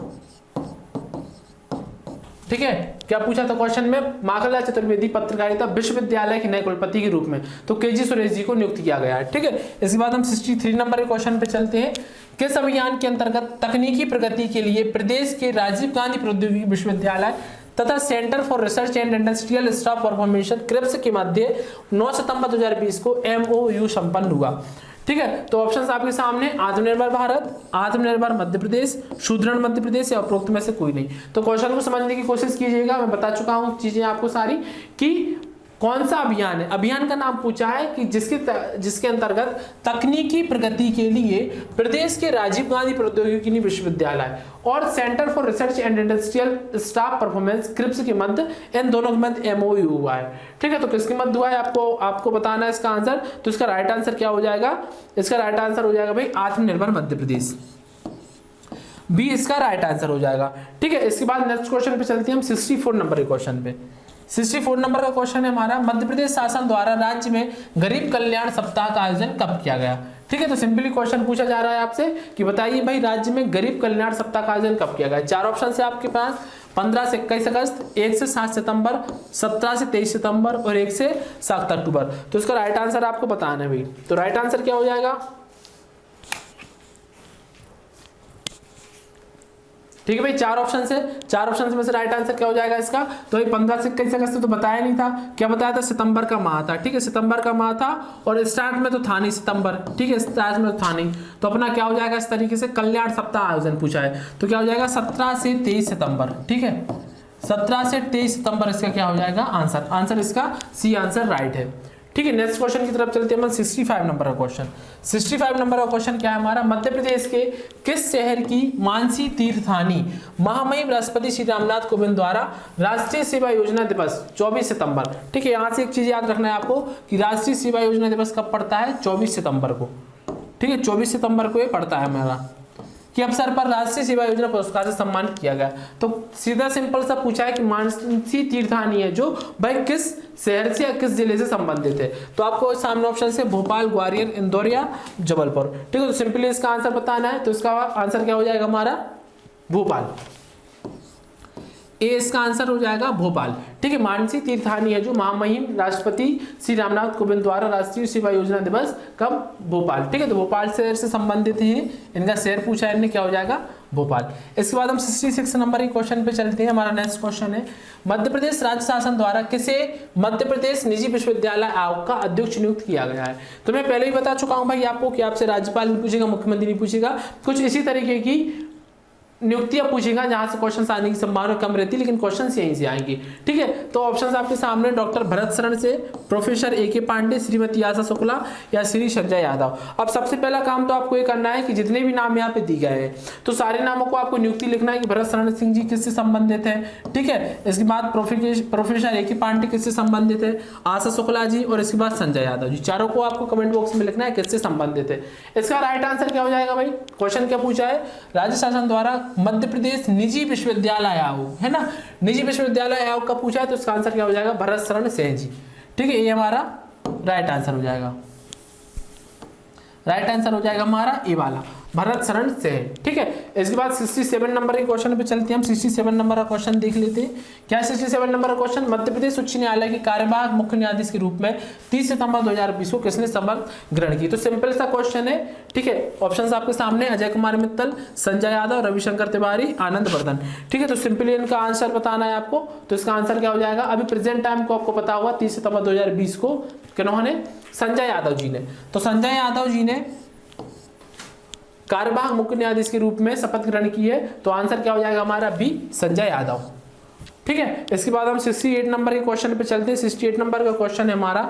ठीक है, क्या पूछा था क्वेश्चन में? माखनलाल चतुर्वेदी पत्रकारिता विश्वविद्यालय के नए कुलपति के रूप में, तो KG सुरेश जी को नियुक्त किया गया है। ठीक है, इसके बाद हम 63 नंबर के क्वेश्चन पे चलते हैं। किस अभियान के अंतर्गत तकनीकी प्रगति के लिए प्रदेश के राजीव गांधी प्रौद्योगिकी विश्वविद्यालय तथा centre for research and industrial staff performance क्रिप्स के मध्य 9 सितंबर 2020 को MOU संपन्न हुआ? ठीक है, तो ऑप्शंस आपके सामने, आत्मनिर्भर भारत, आत्मनिर्भर मध्य प्रदेश, सुदृढ़ मध्य प्रदेश या उपरोक्त में से कोई नहीं। तो क्वेश्चन को समझने की कोशिश कीजिएगा, मैं बता चुका हूं चीजें आपको सारी कि कौन सा अभियान है। अभियान का नाम पूछा है कि जिसके अंतर्गत तकनीकी प्रगति के लिए प्रदेश के राजीव गांधी प्रौद्योगिकी विश्वविद्यालय और centre for research and industrial staff performance क्रिप्स के मध्य, इन दोनों के मध्य MOU हुआ है। ठीक है, तो किसके मध्य हुआ है आपको बताना है इसका आंसर। तो इसका राइट आंसर क्या हो जाएगा? इसका राइट आंसर हो जाएगा भाई आत्मनिर्भर मध्य प्रदेश, बी इसका राइट आंसर हो जाएगा। ठीक है, इसके बाद नेक्स्ट क्वेश्चन पे चलते हैं हम 64 नंबर के क्वेश्चन पे। 64 नंबर का क्वेश्चन है हमारा, मध्य प्रदेश शासन द्वारा राज्य में गरीब कल्याण सप्ताह का आयोजन कब किया गया? ठीक है, तो सिंपली क्वेश्चन पूछा जा रहा है आपसे कि बताइए भाई राज्य में गरीब कल्याण सप्ताह का आयोजन कब किया गया? चार ऑप्शन है आपके पास, 15 से 21 अगस्त, 1 से 7 सितंबर, 17 से 23 सितंबर और 1 से 7 अक्टूबर। तो इसका राइट आंसर आपको बताना है भाई। तो राइट आंसर क्या हो जाएगा? ठीक है भाई, चार ऑप्शन है, चार ऑप्शन में से राइट आंसर क्या हो जाएगा इसका? तो भाई 15 से 21 अगस्त तो बताया नहीं था, क्या बताया था? सितंबर का माह था। ठीक है, सितंबर का माह था और स्टार्ट में तो था नहीं सितंबर। ठीक है, स्टार्ट में तो था नहीं, तो अपना क्या हो जाएगा? इस तरीके से कल्याण सप्ताह आयोजन पूछा है, तो क्या हो जाएगा? 17 से 23 सितंबर। ठीक है, 17 से 23 सितंबर इसका क्या हो जाएगा? आंसर। आंसर इसका सी आंसर राइट है। ठीक है, नेक्स्ट क्वेश्चन की तरफ चलते हैं। 65 नंबर का क्वेश्चन। 65 नंबर का क्वेश्चन क्या है हमारा? मध्य प्रदेश के किस शहर की मानसी तीर्थानी महामहिम राष्ट्रपति श्री रामनाथ कोविंद द्वारा राष्ट्रीय सेवा योजना दिवस 24 सितंबर। ठीक है, यहाँ से एक चीज याद रखना है आपको कि राष्ट्रीय सेवा योजना दिवस कब पड़ता है? 24 सितंबर को। ठीक है, 24 सितंबर को ये पड़ता है हमारा, कि अवसर पर राष्ट्रीय सेवा योजना पुरस्कार से सम्मानित किया गया। तो सीधा सिंपल सा पूछा है कि मानसी तीर्थानी है जो भाई किस शहर से या किस जिले से संबंधित है? तो आपको सामने ऑप्शन से भोपाल, ग्वालियर, इंदौर या जबलपुर। ठीक है, तो सिंपली इसका आंसर बताना है। तो इसका आंसर क्या हो जाएगा हमारा? भोपाल, ए इसका आंसर हो जाएगा भोपाल। ठीक है, मानसी तीर्थानी है जो महामहिम राष्ट्रपति श्री रामनाथ कोविंद द्वारा राष्ट्रीय सेवा योजना दिवस कब? भोपाल। ठीक है, तो भोपाल शहर से संबंधित है, इनका शहर पूछा है, इनने क्या हो जाएगा? भोपाल। इसके बाद हम 66 नंबर के क्वेश्चन पे चलते हैं। हमारा नेक्स्ट क्वेश्चन है, मध्य प्रदेश राज्य शासन द्वारा किसे मध्य प्रदेश निजी विश्वविद्यालय आयोग का अध्यक्ष नियुक्त किया गया है? तो मैं पहले ही बता चुका हूं भाई आपको कि आपसे राज्यपाल नहीं पूछेगा, मुख्यमंत्री नहीं पूछेगा, कुछ इसी तरीके की नियुक्तियां पूछेगा जहां से क्वेश्चन आने की संभावना कम रहती है, लेकिन क्वेश्चन यहीं से आएंगे। ठीक है, तो ऑप्शंस आपके सामने, डॉक्टर भरत शरण से, प्रोफेसर ए.के. पांडे, श्रीमती आशा शुक्ला या श्री संजय यादव। अब सबसे पहला काम तो आपको ये करना है कि जितने भी नाम यहाँ पे दिए गए हैं तो सारे नामों को आपको नियुक्ति लिखना है कि भरत शरण सिंह जी किससे संबंधित है। ठीक है, इसके बाद प्रोफेसर ए.के. पांडे किससे संबंधित है, आशा शुक्ला जी, और इसके बाद संजय यादव जी। चारों को आपको कमेंट बॉक्स में लिखना है किससे संबंधित है। इसका राइट आंसर क्या हो जाएगा भाई? क्वेश्चन क्या पूछा है? राज्य शासन द्वारा मध्य प्रदेश निजी विश्वविद्यालय आयोग, है ना, निजी विश्वविद्यालय आयोग का पूछा है, तो इसका आंसर क्या हो जाएगा? भरत शरण सिंह जी। ठीक है, ये हमारा राइट आंसर हो जाएगा। राइट आंसर हो जाएगा हमारा ए वाला, भरत शरण सिंह। ठीक है, इसके बाद 67 नंबर के क्वेश्चन पे चलते हैं हम। 67 नंबर का क्वेश्चन देख लेते हैं। क्या 67 नंबर का क्वेश्चन? मध्य प्रदेश उच्च न्यायालय के कार्यवाहक मुख्य न्यायाधीश के रूप में 30 सितंबर 2020 को किसने शपथ ग्रहण की? तो सिंपल सा क्वेश्चन है। ठीक है, ऑप्शंस आपके सामने, अजय कुमार मित्तल, संजय यादव, रविशंकर तिवारी, आनंद वर्धन। ठीक है, तो सिंपली इनका आंसर बताना है आपको। तो इसका आंसर क्या हो जाएगा? अभी प्रेजेंट टाइम को आपको पता होगा 30 सितंबर 2020 को किन्होंने? संजय यादव जी ने। तो संजय यादव जी ने कार्यवाहक मुख्य न्यायाधीश के रूप में शपथ ग्रहण की है, तो आंसर क्या हो जाएगा हमारा? बी, संजय यादव। ठीक है, इसके बाद हम 68 नंबर के क्वेश्चन पे चलते हैं। 68 नंबर का क्वेश्चन है हमारा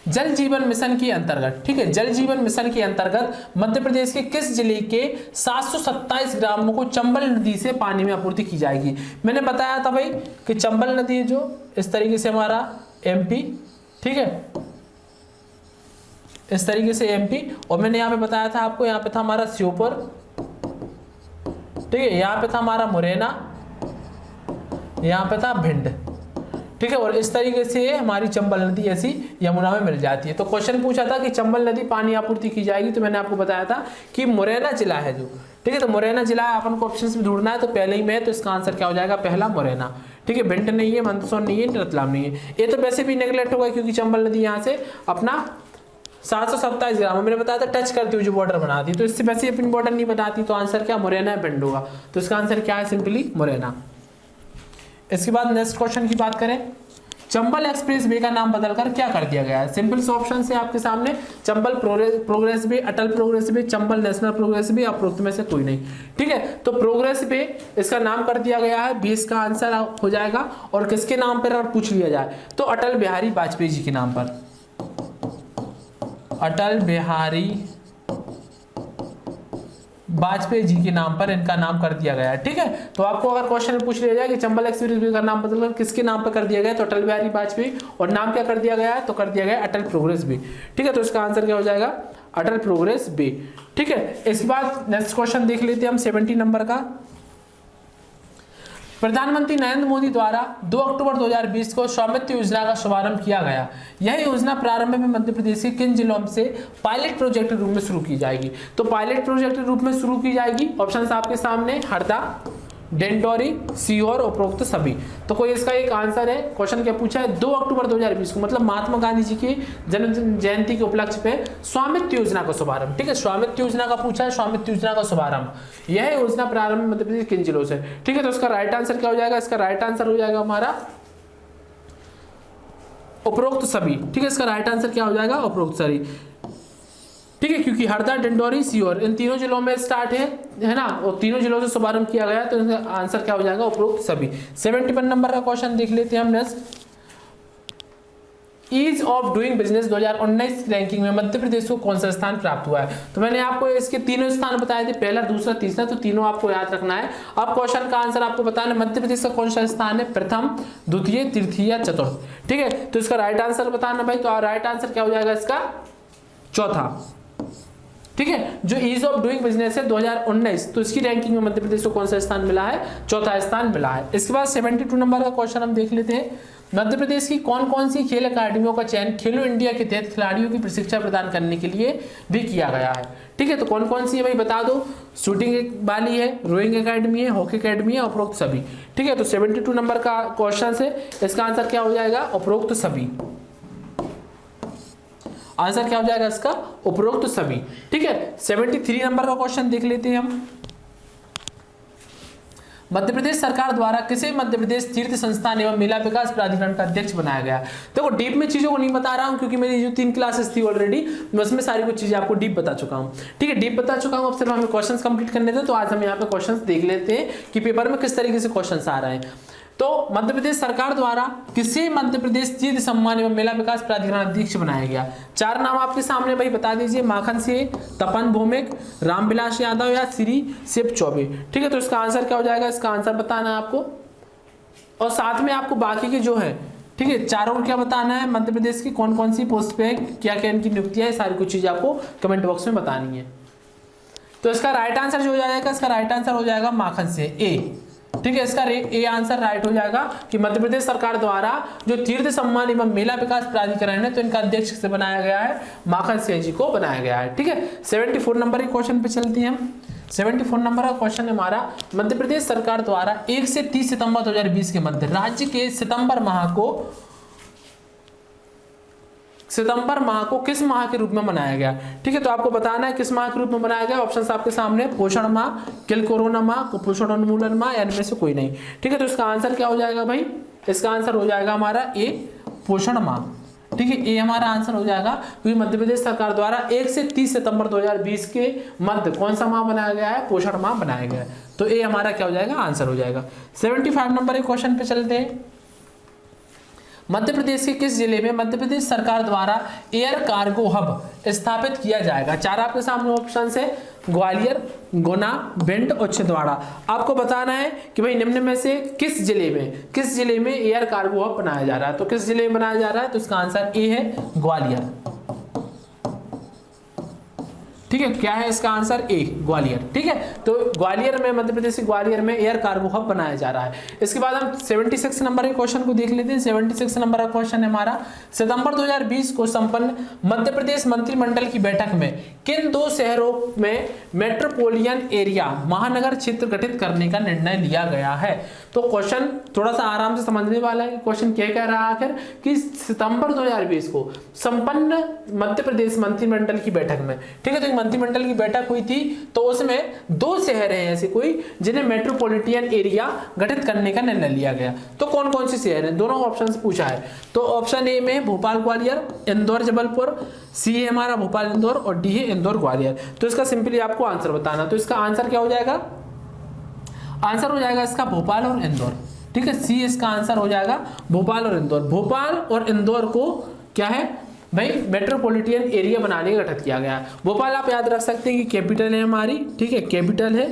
जल जीवन मिशन के अंतर्गत। ठीक है, जल जीवन मिशन के अंतर्गत मध्य प्रदेश के किस जिले के 727 ग्रामों को चंबल नदी से पानी में आपूर्ति की जाएगी? मैंने बताया था भाई कि चंबल नदी जो इस तरीके से हमारा एमपी, ठीक है, इस तरीके से एमपी, और मैंने यहाँ पे बताया था आपको, यहाँ पे था हमारा श्योपुर, ठीक है, यहाँ पे था हमारा मुरैना, यहाँ पे था भिंड। ठीक है, और इस तरीके से हमारी चंबल नदी ऐसी यमुना में मिल जाती है। तो क्वेश्चन पूछा था कि चंबल नदी पानी आपूर्ति की जाएगी, तो मैंने आपको बताया था कि मुरैना जिला है जो। ठीक है, तो मुरैना जिला अपन को ऑप्शन में ढूंढना है, तो पहले ही में, तो इसका आंसर क्या हो जाएगा? पहला मुरैना। ठीक है, भिंड नहीं है, मंदसौर नहीं है, रतलाम नहीं है। ये तो वैसे भी नेगलेक्ट होगा क्योंकि चंबल नदी यहाँ से अपना 727 ग्राम, मैंने बताया था टच करती हुई जो बॉर्डर बनाती, तो इससे वैसे अपनी बॉर्डर नहीं बनाती, तो आंसर क्या? मुरैना है, भिंड होगा। तो इसका आंसर क्या है? सिंपली मुरैना। इसके बाद नेक्स्ट क्वेश्चन की बात करें, चंबल एक्सप्रेस वे का नाम बदलकर क्या कर दिया गया है? सिंपल से ऑप्शन है आपके सामने, Chambal progress way, Atal progress way, Chambal national progress way, उपरोक्त में से कोई नहीं। ठीक है, तो प्रोग्रेस वे इसका नाम कर दिया गया है, 20 का आंसर हो जाएगा। और किसके नाम पर अगर पूछ लिया जाए तो अटल बिहारी वाजपेयी जी के नाम पर, अटल बिहारी वाजपेयी जी के नाम पर इनका नाम कर दिया गया है। ठीक है, तो आपको अगर क्वेश्चन पूछ लिया जाए कि चंबल एक्सप्रेस वे का नाम बदलकर किसके नाम पर कर दिया गया, तो अटल बिहारी वाजपेयी, और नाम क्या कर दिया गया है? तो कर दिया गया अटल प्रोग्रेस वे। ठीक है, तो इसका आंसर क्या हो जाएगा? अटल प्रोग्रेस वे। ठीक है, इसके बाद नेक्स्ट क्वेश्चन देख लेते हैं हम 70 नंबर का। प्रधानमंत्री नरेंद्र मोदी द्वारा 2 अक्टूबर 2020 को स्वामित्व योजना का शुभारंभ किया गया। यह योजना प्रारंभ में मध्य प्रदेश के किन जिलों से पायलट प्रोजेक्ट के रूप में शुरू की जाएगी? तो पायलट प्रोजेक्ट के रूप में शुरू की जाएगी, ऑप्शंस आपके सामने, हरदा, डेंडोरी, सीहोर, उपरोक्त सभी। तो कोई इसका एक आंसर है। क्वेश्चन क्या पूछा है? 2 अक्टूबर 2020 को, मतलब महात्मा गांधी जी की जन्म जयंती के उपलक्ष्य पे स्वामित्व योजना का शुभारंभ। ठीक है, स्वामित्व योजना का पूछा है, स्वामित्व योजना का शुभारंभ। यह योजना प्रारंभ मध्य प्रदेश किन जिलों से? ठीक है, तो इसका राइट आंसर क्या हो जाएगा? इसका राइट आंसर हो जाएगा हमारा उपरोक्त सभी। ठीक है, इसका राइट आंसर क्या हो जाएगा? उपरोक्त सभी। ठीक है, क्योंकि हरदा, डिंडोरी, सीहोर इन तीनों जिलों में स्टार्ट है ना, और तीनों जिलों से शुभारंभ किया गया, तो इसका आंसर क्या हो जाएगा? उपरोक्त सभी। 71 नंबर का क्वेश्चन देख लेते हैं हम next. Ease of doing business 2019 ranking में मध्य प्रदेश को कौन सा स्थान प्राप्त हुआ है? तो मैंने आपको इसके तीनों स्थान बताए थे, पहला, दूसरा, तीसरा, तो तीनों आपको याद रखना है। अब क्वेश्चन का आंसर आपको बताना है मध्य प्रदेश का कौन सा स्थान है, प्रथम, द्वितीय, तृतीय या चतुर्थ। ठीक है, तो इसका राइट आंसर बताना भाई। तो राइट आंसर क्या हो जाएगा इसका? चौथा। ठीक है, जो ईज ऑफ डूइंग बिजनेस है 2019, तो इसकी रैंकिंग में मध्य प्रदेश को कौन सा स्थान मिला है? चौथा स्थान मिला है। इसके बाद 72 नंबर का क्वेश्चन हम देख लेते हैं। मध्य प्रदेश की कौन कौन सी खेल अकादमियों का चयन खेलो इंडिया के तहत खिलाड़ियों की प्रशिक्षण प्रदान करने के लिए भी किया गया है? ठीक है, तो कौन कौन सी है भाई बता दो। शूटिंग वाली है, रोइंग अकेडमी है, हॉकी अकेडमी है, उपरोक्त सभी। ठीक है, तो 72 नंबर का क्वेश्चन है, इसका आंसर क्या हो जाएगा? उपरोक्त सभी। आंसर क्या हो जाएगा इसका? उपरोक्त सभी। ठीक है, 73 नंबर का क्वेश्चन देख लेते हैं हम। मध्य प्रदेश सरकार द्वारा किसे मध्य प्रदेश तीर्थ संस्थान एवं मेला विकास प्राधिकरण का अध्यक्ष बनाया गया? देखो डीप में चीजों को नहीं बता रहा हूं क्योंकि मेरी जो 3 क्लासेस थी ऑलरेडी, मैं उसमें सारी कुछ चीजें आपको डीप बता चुका हूं। ठीक है, डीप बता चुका हूं, अब सिर्फ हमें क्वेश्चंस कंप्लीट करने थे। तो आज हम यहाँ पे क्वेश्चंस देख लेते हैं कि पेपर में किस तरीके से क्वेश्चंस आ रहे हैं। तो मध्य प्रदेश सरकार द्वारा किसे मध्य प्रदेश तीर्थ सम्मान एवं मेला विकास प्राधिकरण अध्यक्ष बनाया गया? 4 नाम आपके सामने भाई बता दीजिए, माखन सिंह, तपन भौमिक, रामविलास यादव या श्री शिव चौबे। ठीक है, तो इसका आंसर क्या हो जाएगा? इसका आंसर बताना है आपको, और साथ में आपको बाकी के जो है, ठीक है, चारों क्या बताना है, मध्य प्रदेश की कौन कौन सी पोस्ट पे क्या क्या इनकी नियुक्तियां है, सारी कुछ चीजें आपको कमेंट बॉक्स में बतानी है। तो इसका राइट आंसर जो हो जाएगा, इसका राइट आंसर हो जाएगा माखन सिंह, ए। ठीक है, इसका ए आंसर राइट हो जाएगा कि मध्य प्रदेश सरकार द्वारा जो तीर्थ सम्मान एवं मेला विकास प्राधिकरण है, तो इनका अध्यक्ष से बनाया गया है, माखन सिंह जी को बनाया गया है। ठीक है, 74 नंबर के क्वेश्चन पे चलते हैं हम। 74 नंबर का क्वेश्चन है हमारा, मध्य प्रदेश सरकार द्वारा 1 से 30 सितंबर 2020 के मध्य राज्य के सितंबर माह को किस माह के रूप में मनाया गया? ठीक है, तो आपको बताना है किस माह के रूप में मनाया गया। ऑप्शंस आपके सामने, पोषण माह, किल कोरोना माह, कुपोषण उन्मूलन माह, या इनमें से कोई नहीं। ठीक है, तो इसका आंसर क्या हो जाएगा भाई? इसका आंसर हो जाएगा हमारा ए, पोषण माह। ठीक है, ये हमारा आंसर हो जाएगा क्योंकि मध्य प्रदेश सरकार द्वारा 1 से 30 सितंबर 2020 के मध्य कौन सा माह बनाया गया है? पोषण माह बनाया गया है। तो ये हमारा क्या हो जाएगा? आंसर हो जाएगा। 75 नंबर के क्वेश्चन पे चलते हैं। मध्य प्रदेश के किस जिले में मध्य प्रदेश सरकार द्वारा एयर कार्गो हब स्थापित किया जाएगा? 4 आपके सामने ऑप्शन है, ग्वालियर, गुना, भिंड और छिंदवाड़ा। आपको बताना है कि भाई निम्न में से किस जिले में एयर कार्गो हब बनाया जा रहा है। तो किस जिले में बनाया जा रहा है? तो इसका आंसर ए है, ग्वालियर। ठीक है, क्या है इसका आंसर? ए, ग्वालियर। ठीक है, तो ग्वालियर में, मध्य प्रदेश के ग्वालियर में एयर कार्गो हब बनाया जा रहा है। इसके बाद हम 76 नंबर के क्वेश्चन को देख लेते हैं। 76 नंबर का क्वेश्चन है हमारा, सितंबर 2020 को संपन्न मध्य प्रदेश मंत्रिमंडल की बैठक में किन 2 शहरों में मेट्रोपोलियन एरिया महानगर क्षेत्र गठित करने का निर्णय लिया गया है? तो क्वेश्चन थोड़ा सा आराम से समझने वाला है। क्वेश्चन क्या कह रहा है आखिर कि सितंबर 2020 को संपन्न मध्य प्रदेश मंत्रिमंडल की बैठक में, ठीक है, तो मंत्रिमंडल की बैठक हुई थी, तो उसमें 2 शहर हैं ऐसे कोई जिन्हें मेट्रोपॉलिटन एरिया गठित करने का निर्णय लिया गया। तो कौन कौन से शहर हैं? दोनों ऑप्शन पूछा है। तो ऑप्शन ए में भोपाल ग्वालियर, इंदौर जबलपुर, सी है हमारा भोपाल इंदौर, और डी है इंदौर ग्वालियर। तो इसका सिंपली आपको आंसर बताना। तो इसका आंसर क्या हो जाएगा? आंसर हो जाएगा इसका भोपाल और इंदौर। ठीक है, सी इसका आंसर हो जाएगा, भोपाल और इंदौर। भोपाल और इंदौर को क्या है भाई? मेट्रोपॉलिटन एरिया बनाने का गठित किया गया है। भोपाल आप याद रख सकते हैं कि कैपिटल है हमारी, ठीक है, कैपिटल है।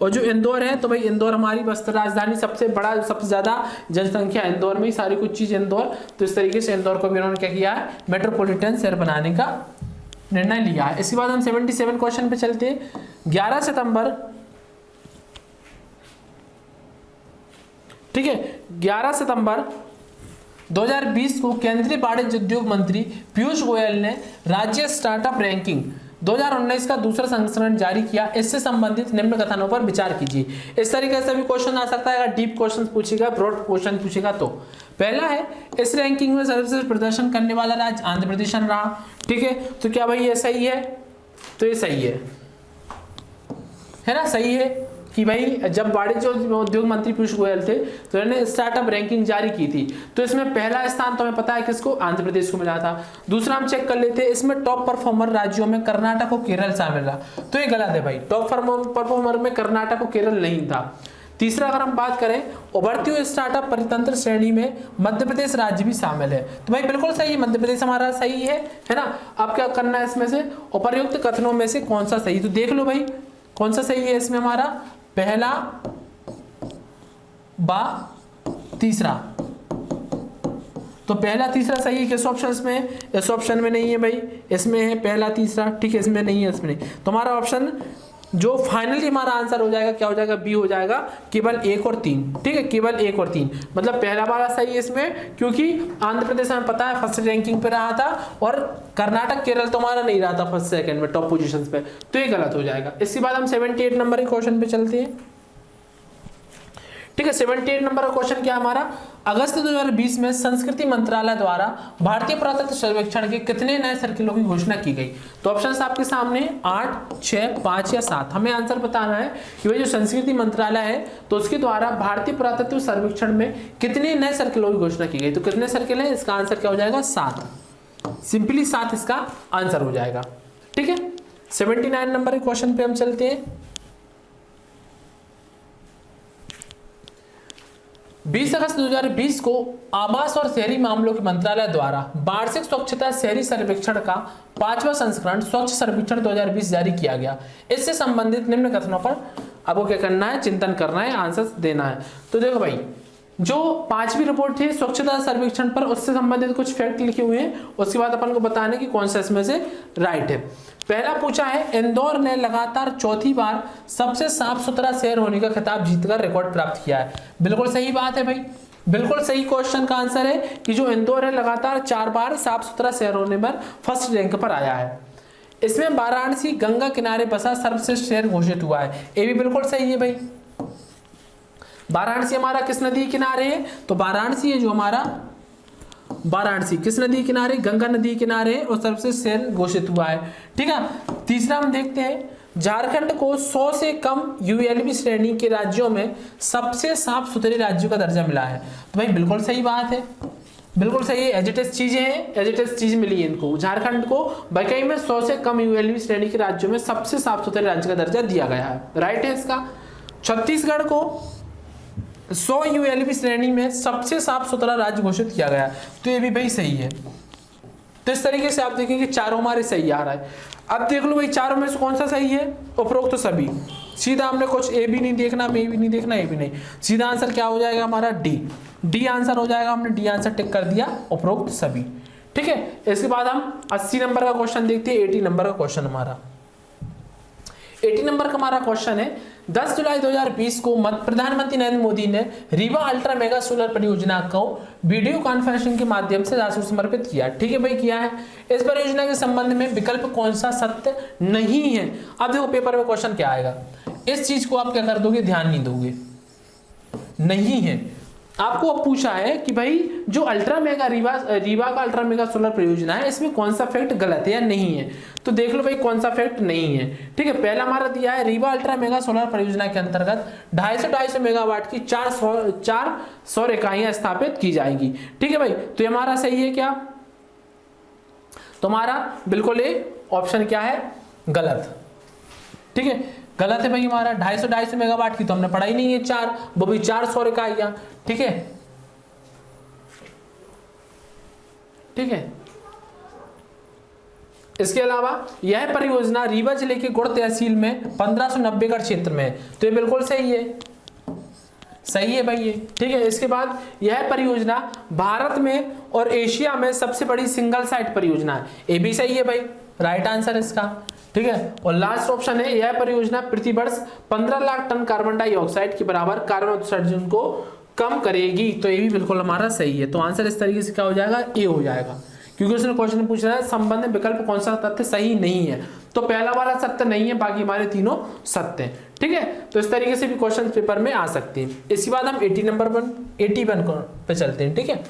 और जो इंदौर है, तो भाई इंदौर हमारी बस्तर राजधानी, सबसे बड़ा, सबसे ज्यादा जनसंख्या इंदौर में ही, सारी कुछ चीज इंदौर। तो इस तरीके से इंदौर को भी उन्होंने क्या किया है? मेट्रोपॉलिटन शहर बनाने का निर्णय लिया है। इसके बाद हम 77 क्वेश्चन पे चलते हैं। 11 सितंबर, ठीक है, 11 सितंबर 2020 को केंद्रीय वाणिज्य उद्योग मंत्री पीयूष गोयल ने राज्य स्टार्टअप रैंकिंग 2019 का दूसरा संस्करण जारी किया। इससे संबंधित निम्न कथनों पर विचार कीजिए। इस तरीके से भी क्वेश्चन आ सकता है, अगर डीप क्वेश्चन पूछेगा, ब्रॉड क्वेश्चन पूछेगा तो। पहला है, इस रैंकिंग में सर्वश्रेष्ठ प्रदर्शन करने वाला राज्य आंध्र प्रदेश रहा। ठीक है, तो क्या भाई ये सही है? तो ये सही है ना? सही है कि भाई जब वाणिज्य उद्योग मंत्री पीयूष गोयल थे तो इन्होंने स्टार्टअप रैंकिंग जारी की थी, तो इसमें पहला स्थान तो हमें पता है किसको? आंध्र प्रदेश को मिला था। दूसरा हम चेक कर लेते हैं, इसमें टॉप परफॉर्मर राज्यों में कर्नाटक और केरल शामिल रहा, तो ये गलत है भाई। टॉप परफॉर्मर में कर्नाटक और केरल नहीं था। तीसरा अगर हम बात करें, उभरती हुई स्टार्टअप परितंत्र श्रेणी में मध्य प्रदेश राज्य भी शामिल है, तो भाई बिल्कुल सही है, मध्य प्रदेश हमारा सही है ना? अब क्या करना है इसमें से उपर्युक्त कथनों में से कौन सा सही, तो देख लो भाई कौन सा सही है इसमें हमारा, पहला बा तीसरा। तो पहला तीसरा सही है किस ऑप्शन में? इस ऑप्शन में नहीं है भाई, इसमें है पहला तीसरा, ठीक है, इसमें नहीं है, इसमें नहीं। तो हमारा ऑप्शन जो फाइनली हमारा आंसर हो जाएगा क्या हो जाएगा? बी हो जाएगा, केवल 1 और 3। ठीक है, केवल 1 और 3, मतलब पहला वाला सही है इसमें, क्योंकि आंध्र प्रदेश हमें पता है फर्स्ट रैंकिंग पे रहा था और कर्नाटक केरल तो हमारा नहीं रहा था फर्स्ट सेकंड में टॉप पोजीशन पे, तो ये गलत हो जाएगा। इसके बाद हम 78 नंबर के क्वेश्चन पे चलते हैं। ठीक है। 78 नंबर का क्वेश्चन क्या हमारा, अगस्त 2020 में संस्कृति मंत्रालय द्वारा भारतीय पुरातत्व सर्वेक्षण के कितने नए सर्किलों की घोषणा की गई? तो ऑप्शन आपके सामने 8, 6, 5 या 7। हमें आंसर बताना है कि भाई जो संस्कृति मंत्रालय है तो उसके द्वारा भारतीय पुरातत्व सर्वेक्षण में कितने नए सर्किलों की घोषणा की गई। तो कितने सर्किल है, इसका आंसर क्या हो जाएगा, 7। सिंपली 7 इसका आंसर हो जाएगा। ठीक है। 79 नंबर के क्वेश्चन पे हम चलते हैं। 20 अगस्त 2020 को आवास और शहरी मामलों के मंत्रालय द्वारा वार्षिक स्वच्छता शहरी सर्वेक्षण का 5वां संस्करण स्वच्छ सर्वेक्षण 2020 जारी किया गया। इससे संबंधित निम्न कथनों पर आपको क्या करना है, चिंतन करना है, आंसर देना है। तो देखो भाई, जो 5वीं रिपोर्ट थी स्वच्छता सर्वेक्षण पर, उससे संबंधित कुछ फैक्ट लिखे हुए हैं, उसके बाद अपन को बताना है कि कौन सा इसमें से राइट है। पहला पूछा है, इंदौर ने लगातार चौथी बार सबसे साफ सुथरा शहर होने का खिताब जीतकर रिकॉर्ड प्राप्त किया है। बिल्कुल सही बात है भाई, बिल्कुल सही क्वेश्चन का आंसर है कि जो इंदौर है लगातार 4 बार साफ सुथरा शहर होने पर फर्स्ट रैंक पर आया है। इसमें वाराणसी गंगा किनारे बसा सर्वश्रेष्ठ शहर घोषित हुआ है। ये भी बिल्कुल सही है भाई। वाराणसी हमारा किस नदी के किनारे है, तो वाराणसी है जो हमारा, वाराणसी किस नदी किनारे, गंगा नदी किनारे है और सर्वश्रेष्ठ शहर घोषित हुआ है। ठीक है। तीसरा हम देखते हैं, झारखंड को 100 से कम यूएलबी श्रेणी के राज्यों में सबसे साफ सुथरे राज्यों का दर्जा मिला है। तो भाई बिल्कुल सही बात है, बिल्कुल सही है। एजिटेस चीजें हैं, एजिटेस चीज मिली है इनको। झारखंड को वाकई में 100 से कम यूएलबी श्रेणी के राज्यों में सबसे साफ सुथरे राज्य का दर्जा दिया गया है, राइट है इसका। छत्तीसगढ़ को 100 यूएलबी श्रेणी में सबसे साफ सुथरा राज्य घोषित किया गया, तो ये भी भाई सही है। तो इस तरीके से आप देखेंगे चारों हमारे सही आ रहा है। अब देख लो भाई चारों में से कौन सा सही है, उपरोक्त तो सभी। सीधा हमने कुछ ए भी नहीं देखना, बी भी नहीं देखना, ए भी नहीं, सीधा आंसर क्या हो जाएगा हमारा, डी आंसर हो जाएगा। हमने डी आंसर टिक कर दिया, उपरोक्त सभी। ठीक है। इसके बाद हम 80 नंबर का क्वेश्चन देखते हैं। 80 नंबर का क्वेश्चन हमारा, 80 नंबर का हमारा क्वेश्चन है, 10 जुलाई 2020 को प्रधानमंत्री नरेंद्र मोदी ने रीवा अल्ट्रा मेगा सोलर परियोजना को वीडियो कॉन्फ्रेंसिंग के माध्यम से राष्ट्र को समर्पित किया। ठीक है भाई, किया है। इस परियोजना के संबंध में विकल्प कौन सा सत्य नहीं है। अब देखो पेपर में क्वेश्चन क्या आएगा, इस चीज को आप क्या कर दोगे, ध्यान नहीं दोगे, नहीं है। आपको अब पूछा है कि भाई जो अल्ट्रा मेगा रीवा का अल्ट्रा मेगा सोलर परियोजना है, इसमें कौन सा फैक्ट गलत है या नहीं है। तो देख लो भाई कौन सा फैक्ट नहीं है। ठीक है। पहला हमारा दिया है, रीवा अल्ट्रा मेगा सोलर परियोजना के अंतर्गत 250 मेगावाट की 4 सौर इकाइयां स्थापित की जाएगी। ठीक है भाई, तो ये हमारा सही है क्या, तुम्हारा बिल्कुल ये ऑप्शन क्या है, गलत। ठीक है, गलत है भाई हमारा। 250 मेगावाट की तो हमने पढ़ा ही नहीं है, 4, वो भी 4 सौर इकाइयां। ठीक है, ठीक है। इसके अलावा यह परियोजना रीवा जिले के गुड़ तहसील में 1590 एकड़ क्षेत्र में है, तो ये बिल्कुल सही है, सही है भाई ये। ठीक है। इसके बाद यह परियोजना भारत में और एशिया में सबसे बड़ी सिंगल साइट परियोजना है, ये भी सही है भाई, राइट आंसर इसका। ठीक है। और लास्ट ऑप्शन है, यह परियोजना प्रति वर्ष 15 लाख टन कार्बन डाइऑक्साइड के बराबर कार्बन उत्सर्जन को कम करेगी, तो ये भी बिल्कुल हमारा सही है। तो आंसर इस तरीके से क्या हो जाएगा, ए हो जाएगा, क्योंकि उसने क्वेश्चन पूछ रहा है संबंध में विकल्प कौन सा तथ्य सही नहीं है। तो पहला वाला सत्य नहीं है, बाकी हमारे तीनों सत्य हैं। ठीक है। तो इस तरीके से भी क्वेश्चन पेपर में आ सकते हैं। इसके बाद हम 81 पे चलते हैं। ठीक है।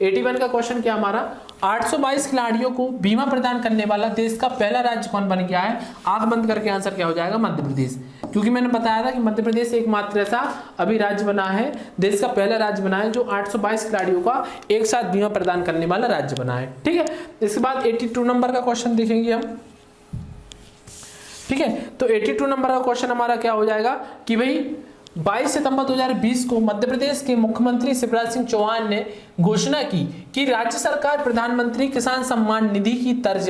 81 का क्वेश्चन क्या हमारा, 822 खिलाड़ियों को बीमा प्रदान करने वाला देश का पहला राज्य कौन बन गया है। आंख बंद करके आंसर क्या हो जाएगा, मध्य प्रदेश। क्योंकि मैंने बताया था कि मध्य प्रदेश एकमात्र ऐसा अभी राज्य बना है, देश का पहला राज्य बना है जो 822 खिलाड़ियों का एक साथ बीमा प्रदान करने वाला राज्य बना है। ठीक है। इसके बाद 82 नंबर का क्वेश्चन देखेंगे हम। ठीक है। तो 82 नंबर का क्वेश्चन हमारा क्या हो जाएगा कि भाई 22 सितंबर 2020 को मध्य प्रदेश के मुख्यमंत्री शिवराज सिंह चौहान ने घोषणा की कि राज्य सरकार प्रधानमंत्री किसान सम्मान निधि की तर्ज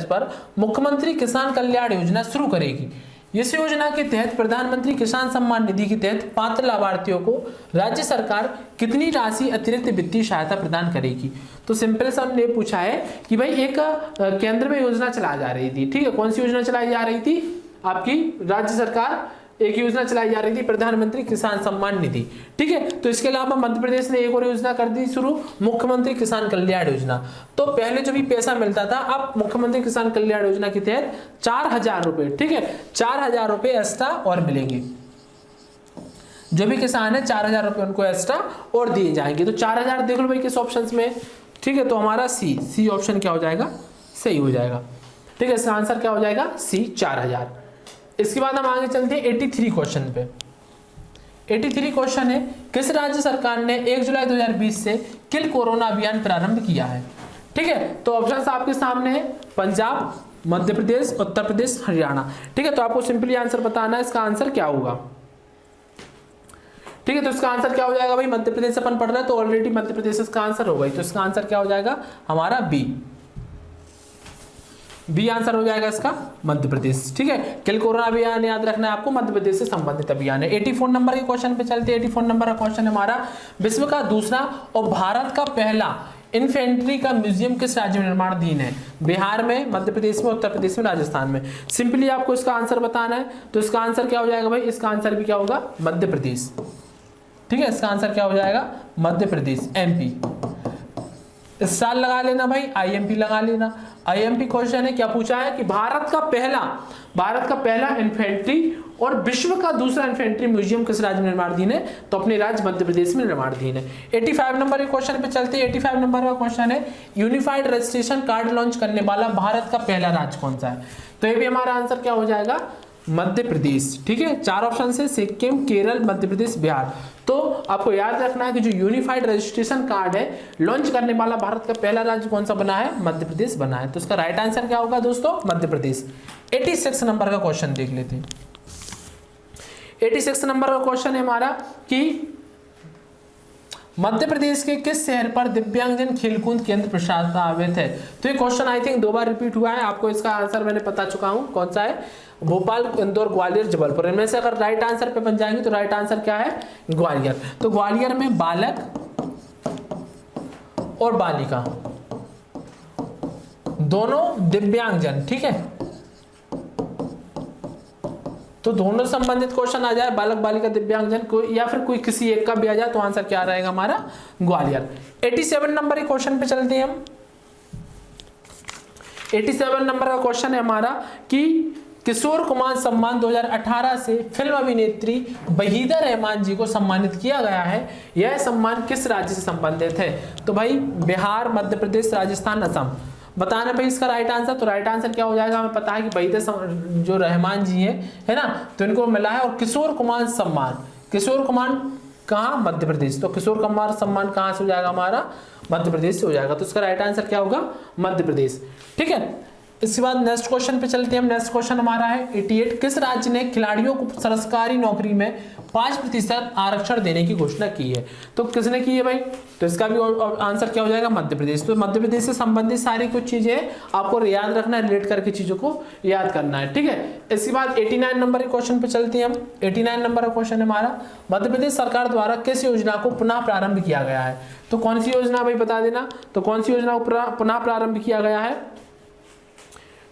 पर मुख्यमंत्री किसान कल्याण योजना शुरू करेगी। इस योजना के तहत प्रधानमंत्री किसान सम्मान निधि के तहत पात्र लाभार्थियों को राज्य सरकार कितनी राशि अतिरिक्त वित्तीय सहायता प्रदान करेगी। तो सिंपल सा हमने पूछा है कि भाई एक केंद्र में योजना चलाई जा रही थी। ठीक है। कौन सी योजना चलाई जा रही थी, आपकी राज्य सरकार एक योजना चलाई जा रही थी, प्रधानमंत्री किसान सम्मान निधि। ठीक है। तो इसके अलावा मध्य प्रदेश ने एक और योजना कर दी शुरू, मुख्यमंत्री किसान कल्याण योजना। तो पहले जो भी पैसा मिलता था, अब मुख्यमंत्री किसान कल्याण योजना के तहत 4000 रुपए, ठीक है, 4000 रुपए एक्स्ट्रा और मिलेंगे। जो भी किसान है 4000 रुपये उनको एक्स्ट्रा और दिए जाएंगे। तो 4000 देख लो भाई किस ऑप्शन में, ठीक है। तो हमारा सी ऑप्शन क्या हो जाएगा, सही हो जाएगा, ठीक है। इसका आंसर क्या हो जाएगा, सी 4000। इसके बाद हम आगे चलते हैं 83 क्वेश्चन पे। 83 क्वेश्चन है, किस राज्य सरकार ने 1 जुलाई 2020 से किल कोरोना अभियान प्रारंभ किया है, ठीक है। तो ऑप्शन आपके सामने है, पंजाब, मध्य प्रदेश, उत्तर प्रदेश, हरियाणा, ठीक है। तो आपको सिंपली आंसर बताना है इसका आंसर क्या होगा, ठीक है। तो इसका आंसर क्या हो जाएगा भाई, मध्य प्रदेश अपन पढ़ रहे हैं तो ऑलरेडी मध्य प्रदेश इसका आंसर होगा। तो इसका आंसर क्या हो जाएगा हमारा बी आंसर हो जाएगा इसका, मध्य प्रदेश, ठीक है। किल कोरोना अभियान याद रखना है आपको, मध्य प्रदेश से संबंधित अभियान है। 84 नंबर के क्वेश्चन पे चलते हैं। 84 नंबर का क्वेश्चन हमारा, विश्व का दूसरा और भारत का पहला इन्फेंट्री का म्यूजियम किस राज्य में निर्माणाधीन है, बिहार में, मध्य प्रदेश में, उत्तर प्रदेश में, राजस्थान में। सिंपली आपको इसका आंसर बताना है। तो इसका आंसर क्या हो जाएगा भाई, इसका आंसर भी क्या होगा, मध्य प्रदेश, ठीक है। इसका आंसर क्या हो जाएगा, मध्य प्रदेश, एमपी। इस साल लगा लेना भाई, आईएमपी लगा लेना। आईएमपी क्वेश्चन है, क्या पूछा है कि भारत का पहला इन्फेंट्री और विश्व का दूसरा इन्फेंट्री म्यूजियम किस राज्य में निर्माणाधीन है, तो अपने राज्य मध्य प्रदेश में निर्माणाधीन है। 85 नंबर के क्वेश्चन पे चलते हैं। 85 नंबर का क्वेश्चन है, यूनिफाइड रजिस्ट्रेशन कार्ड लॉन्च करने वाला भारत का पहला राज्य कौन सा है। तो ये भी हमारा आंसर क्या हो जाएगा, मध्य प्रदेश, ठीक है। 4 ऑप्शन से सिक्किम, केरल, मध्य प्रदेश, बिहार। तो आपको याद रखना है कि जो यूनिफाइड रजिस्ट्रेशन कार्ड है लॉन्च करने वाला भारत का पहला राज्य कौन सा बना है, मध्य प्रदेश बना है। तो इसका राइट आंसर क्या होगा दोस्तों, मध्य प्रदेश। 86 नंबर का क्वेश्चन देख लेते हैं। 86 नंबर का क्वेश्चन है हमारा कि मध्य प्रदेश के किस शहर पर दिव्यांगजन खेलकूद केंद्र प्रस्तावित है। तो ये question I think 2 bar repeat हुआ है। आपको इसका आंसर मैंने बता चुका हूं कौन सा है, भोपाल, इंदौर, ग्वालियर, जबलपुर। इनमें से अगर राइट आंसर पे बन जाएंगे तो राइट आंसर क्या है, ग्वालियर। तो ग्वालियर में बालक और बालिका दोनों दिव्यांगजन, ठीक है। तो दोनों संबंधित क्वेश्चन आ जाए, बालक बालिका दिव्यांगजन को, या फिर कोई किसी एक का भी आ जाए तो आंसर क्या रहेगा हमारा, ग्वालियर। 87 नंबर के क्वेश्चन पे चलते हैं हम। 87 नंबर का क्वेश्चन है हमारा कि किशोर कुमार सम्मान 2018 से फिल्म अभिनेत्री वहीदा रहमान जी को सम्मानित किया गया है। यह सम्मान किस राज्य से संबंधित है। तो भाई बिहार, मध्य प्रदेश, राजस्थान, असम। बताना भाई इसका राइट आंसर। तो राइट आंसर क्या हो जाएगा, हमें पता है कि वहीदा जो रहमान जी है ना, तो इनको मिला है। और किशोर कुमार सम्मान, किशोर कुमार कहाँ, मध्य प्रदेश। तो किशोर कुमार सम्मान कहाँ से हो जाएगा हमारा, मध्य प्रदेश से हो जाएगा। तो इसका राइट आंसर क्या होगा, मध्य प्रदेश, ठीक है। इसके बाद नेक्स्ट क्वेश्चन पे चलते हैं हम। नेक्स्ट क्वेश्चन हमारा है 88, किस राज्य ने खिलाड़ियों को सरकारी नौकरी में 5% आरक्षण देने की घोषणा की है। तो किसने की है भाई, तो इसका भी आंसर क्या हो जाएगा, मध्य प्रदेश। तो मध्य प्रदेश से संबंधित सारी कुछ चीजें आपको याद रखना है, रिलेट करके चीजों को याद करना है, ठीक है। इसके बाद 89 नंबर के क्वेश्चन पे चलते हैं हम। 89 नंबर का क्वेश्चन है हमारा, मध्य प्रदेश सरकार द्वारा किस योजना को पुनः प्रारंभ किया गया है। तो कौन सी योजना भाई बता देना। तो कौन सी योजना को पुनः प्रारंभ किया गया है,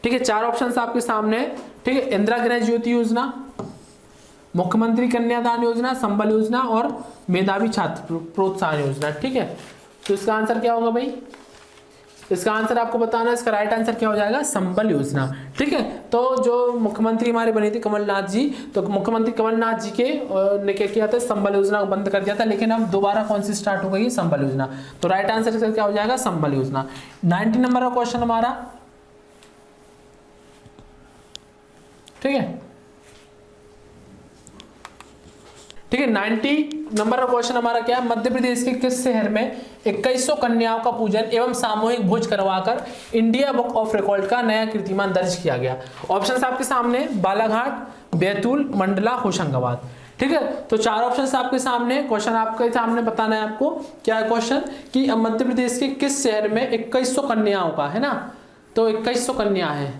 ठीक है। 4 ऑप्शंस आपके सामने, ठीक है। इंदिरा गृह ज्योति योजना, मुख्यमंत्री कन्यादान योजना, संबल योजना और मेधावी छात्र प्रोत्साहन योजना, ठीक है। तो इसका आंसर क्या होगा भाई, इसका आंसर आपको बताना है। इसका राइट आंसर क्या हो जाएगा, संबल योजना, ठीक है। तो जो मुख्यमंत्री हमारे बने थे कमलनाथ जी, तो मुख्यमंत्री कमलनाथ जी के ने क्या किया था, संबल योजना को बंद कर दिया था। लेकिन अब दोबारा कौन सी स्टार्ट हो गई, संबल योजना। तो राइट आंसर क्या हो जाएगा, संबल योजना। 90 नंबर का क्वेश्चन हमारा, ठीक है, ठीक है। 90 नंबर का क्वेश्चन हमारा क्या है, मध्य प्रदेश के किस शहर में 2100 कन्याओं का पूजन एवं सामूहिक भोज करवाकर इंडिया बुक ऑफ रिकॉर्ड का नया कीर्तिमान दर्ज किया गया। ऑप्शंस आपके सामने, बालाघाट, बैतूल, मंडला, होशंगाबाद, ठीक है। तो 4 ऑप्शंस आपके सामने। क्वेश्चन आपके सामने बताना है आपको क्या है क्वेश्चन, कि मध्य प्रदेश के किस शहर में 2100 कन्याओं का, है ना, तो 2100 कन्या है,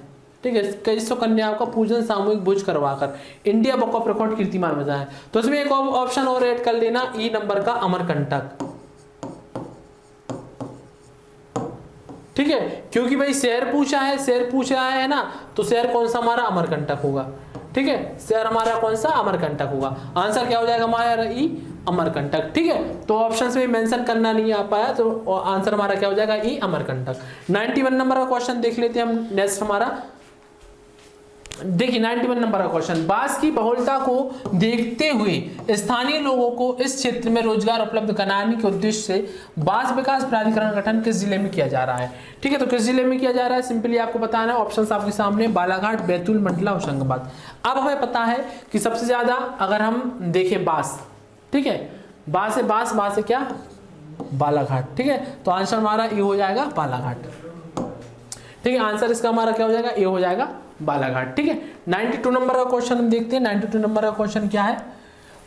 ठीक है। 2100 कन्याओं का पूजन सामूहिक भोज करवाकर इंडिया बुक ऑफ रिकॉर्ड कीर्तिमान बजा है। तो इसमें एक ऑप्शन और ऐड कर लेना, ई नंबर का, अमरकंटक, ठीक है। क्योंकि भाई शहर पूछा है ना, तो शहर कौन सा हमारा, अमरकंटक होगा, ठीक है। शहर हमारा कौन सा, अमरकंटक होगा। आंसर क्या हो जाएगा हमारा, ई अमरकंटक, ठीक है। तो ऑप्शंस में मेंशन करना नहीं आ पाया, तो आंसर हमारा क्या हो जाएगा, ई अमरकंटक। 91 नंबर का क्वेश्चन देख लेते हैं हम। नेक्स्ट हमारा देखिए 91 नंबर का क्वेश्चन, बांस की बहुलता को देखते हुए स्थानीय लोगों को इस क्षेत्र में रोजगार उपलब्ध कराने के उद्देश्य से बांस विकास प्राधिकरण गठन किस जिले में किया जा रहा है? ठीक है, तो किस जिले में किया जा रहा है सिंपली आपको बताना है। ऑप्शंस आपके सामने, बालाघाट, बैतूल, मंडला, होशंगाबाद। अब हमें पता है कि सबसे ज्यादा अगर हम देखें बांस, ठीक है, बांस है, बांस है क्या, बालाघाट। ठीक है, तो आंसर हमारा ये हो जाएगा बालाघाट। ठीक है, आंसर इसका हमारा क्या हो जाएगा, ये हो जाएगा बालाघाट। ठीक है, 92 नंबर का क्वेश्चन हम देखते हैं। 92 नंबर का क्वेश्चन क्या है,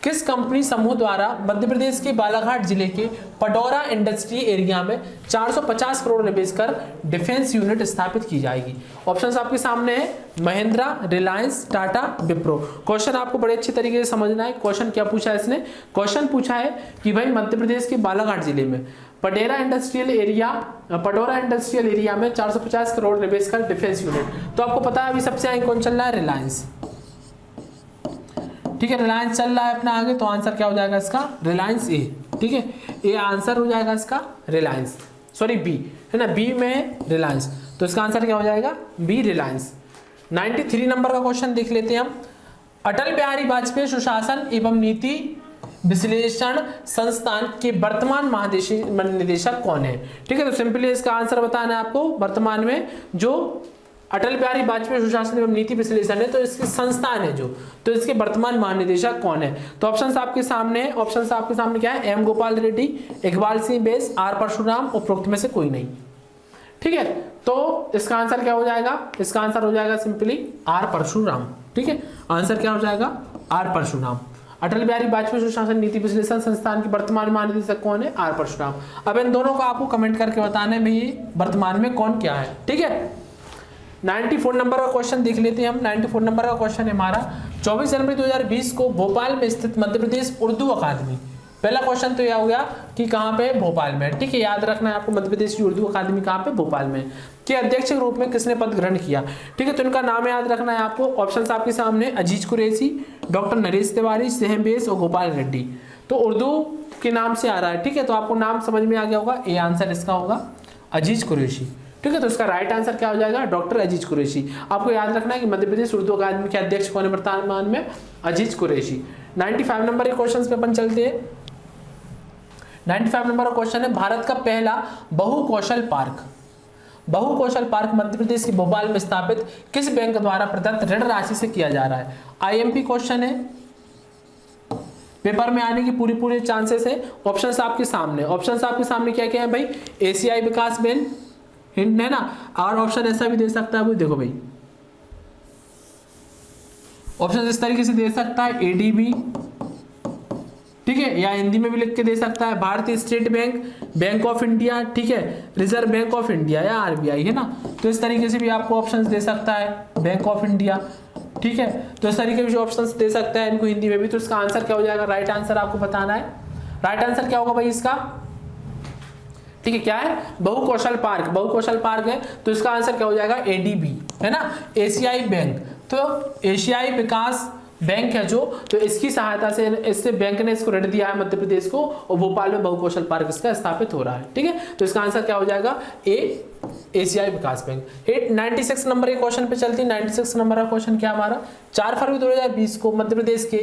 किस कंपनी समूह द्वारा मध्य प्रदेश के बालाघाट जिले के पडौरा इंडस्ट्री एरिया में 450 करोड़ निवेश कर डिफेंस यूनिट स्थापित की जाएगी? ऑप्शंस आपके सामने है, महिंद्रा, रिलायंस, टाटा, विप्रो। क्वेश्चन आपको बड़े अच्छे तरीके से समझना है। क्वेश्चन क्या पूछा है इसने, क्वेश्चन पूछा है कि भाई मध्य प्रदेश के बालाघाट जिले में पडौरा इंडस्ट्रियल एरिया में 450 करोड़ निवेश कर डिफेंस यूनिट। तो आपको पता है अभी सबसे आगे कौन चल रहा है, रिलायंस। ठीक है, रिलायंस चल रहा है अपना आगे, तो आंसर क्या हो जाएगा इसका, रिलायंस ए। ठीक है, ए आंसर हो जाएगा इसका रिलायंस, सॉरी बी है ना, बी में रिलायंस, तो इसका आंसर क्या हो जाएगा, बी रिलायंस। 93 नंबर का क्वेश्चन देख लेते हैं हम। अटल बिहारी वाजपेयी सुशासन एवं नीति विश्लेषण संस्थान के वर्तमान महानिदेशक कौन है? ठीक है, तो सिंपली इसका आंसर बताना है आपको। वर्तमान में जो अटल बिहारी वाजपेयी सुशासन एवं नीति विश्लेषण है, तो इसके संस्थान है जो, तो इसके वर्तमान महानिदेशक कौन है? तो ऑप्शंस आपके सामने है। ऑप्शंस आपके सामने क्या है, एम गोपाल रेड्डी, इकबाल सिंह बेस, आर परशुराम, उपरोक्त में से कोई नहीं। ठीक है, तो इसका आंसर क्या हो जाएगा, इसका आंसर हो जाएगा सिंपली आर परशुराम। ठीक है, आंसर क्या हो जाएगा, आर परशुराम। अटल बिहारी वाजपेयी सुशासन नीति विश्लेषण संस्थान के वर्तमान महानिदेशक कौन है, आर परशुराम। अब इन दोनों को आपको कमेंट करके बताना है भाई वर्तमान में कौन क्या है। ठीक है, 94 नंबर का क्वेश्चन देख लेते हैं हम। 94 नंबर का क्वेश्चन है हमारा, 24 जनवरी 2020 को भोपाल में स्थित मध्य प्रदेश उर्दू अकादमी, पहला क्वेश्चन तो यह हो गया कि कहाँ पे, भोपाल में। ठीक है, याद रखना है आपको, मध्य प्रदेश की उर्दू अकादमी कहाँ पे, भोपाल में, के अध्यक्ष के रूप में किसने पद ग्रहण किया? ठीक है, तो इनका नाम याद रखना है आपको। ऑप्शंस आपके सामने, अजीज कुरैशी, डॉक्टर नरेश तिवारी, सेहम बेस और गोपाल रेड्डी। तो उर्दू के नाम से आ रहा है। ठीक है, तो आपको नाम समझ में आ गया होगा, ये आंसर इसका होगा अजीज कुरैशी। ठीक है, तो इसका राइट आंसर क्या हो जाएगा, डॉक्टर अजीज कुरैशी। आपको याद रखना है कि मध्य प्रदेश उर्दू अकादमी के अध्यक्ष कौन है वर्तमान में, अजीज कुरैशी। 95 नंबर के क्वेश्चन पे अपन चलते हैं। 95 नंबर का क्वेश्चन है, भारत का पहला बहुकौशल पार्क मध्य प्रदेश के भोपाल में स्थापित किस बैंक द्वारा प्रदत्त ऋण राशि से किया जा रहा है? आईएमपी क्वेश्चन है, पेपर में आने की पूरे चांसेस है। ऑप्शंस आपके सामने, ऑप्शंस आपके सामने क्या क्या है भाई, एशियाई विकास बैंक हिंट है ना, और ऑप्शन ऐसा भी दे सकता है, देखो भाई ऑप्शन इस तरीके से दे सकता है, एडीबी, ठीक है, या हिंदी में भी लिख के दे सकता है, भारतीय state bank, bank of India, ठीक है, रिजर्व बैंक ऑफ इंडिया या आरबीआई, है ना। तो इस तरीके से भी आपको ऑप्शंस दे सकता है, बैंक ऑफ इंडिया, ठीक है, तो इस तरीके से ऑप्शंस दे सकता है इनको हिंदी में भी। तो इसका आंसर क्या हो जाएगा, राइट आंसर आपको बताना है। राइट आंसर क्या होगा भाई इसका, ठीक है, क्या है, बहुकौशल पार्क है, तो इसका आंसर क्या हो जाएगा, एडीबी, है ना, एशियाई बैंक। तो एशियाई विकास बैंक है जो, तो इसकी सहायता से, इससे बैंक ने इसको ऋण दिया है मध्य प्रदेश को, और भोपाल में बहुकौशल पार्क इसका स्थापित हो रहा है। ठीक है, तो इसका आंसर क्या हो जाएगा, ए, एशियाई विकास बैंक। 96 नंबर के क्वेश्चन पे चलती है। 96 नंबर का क्वेश्चन क्या हमारा, 4 फरवरी 2020 को मध्य प्रदेश के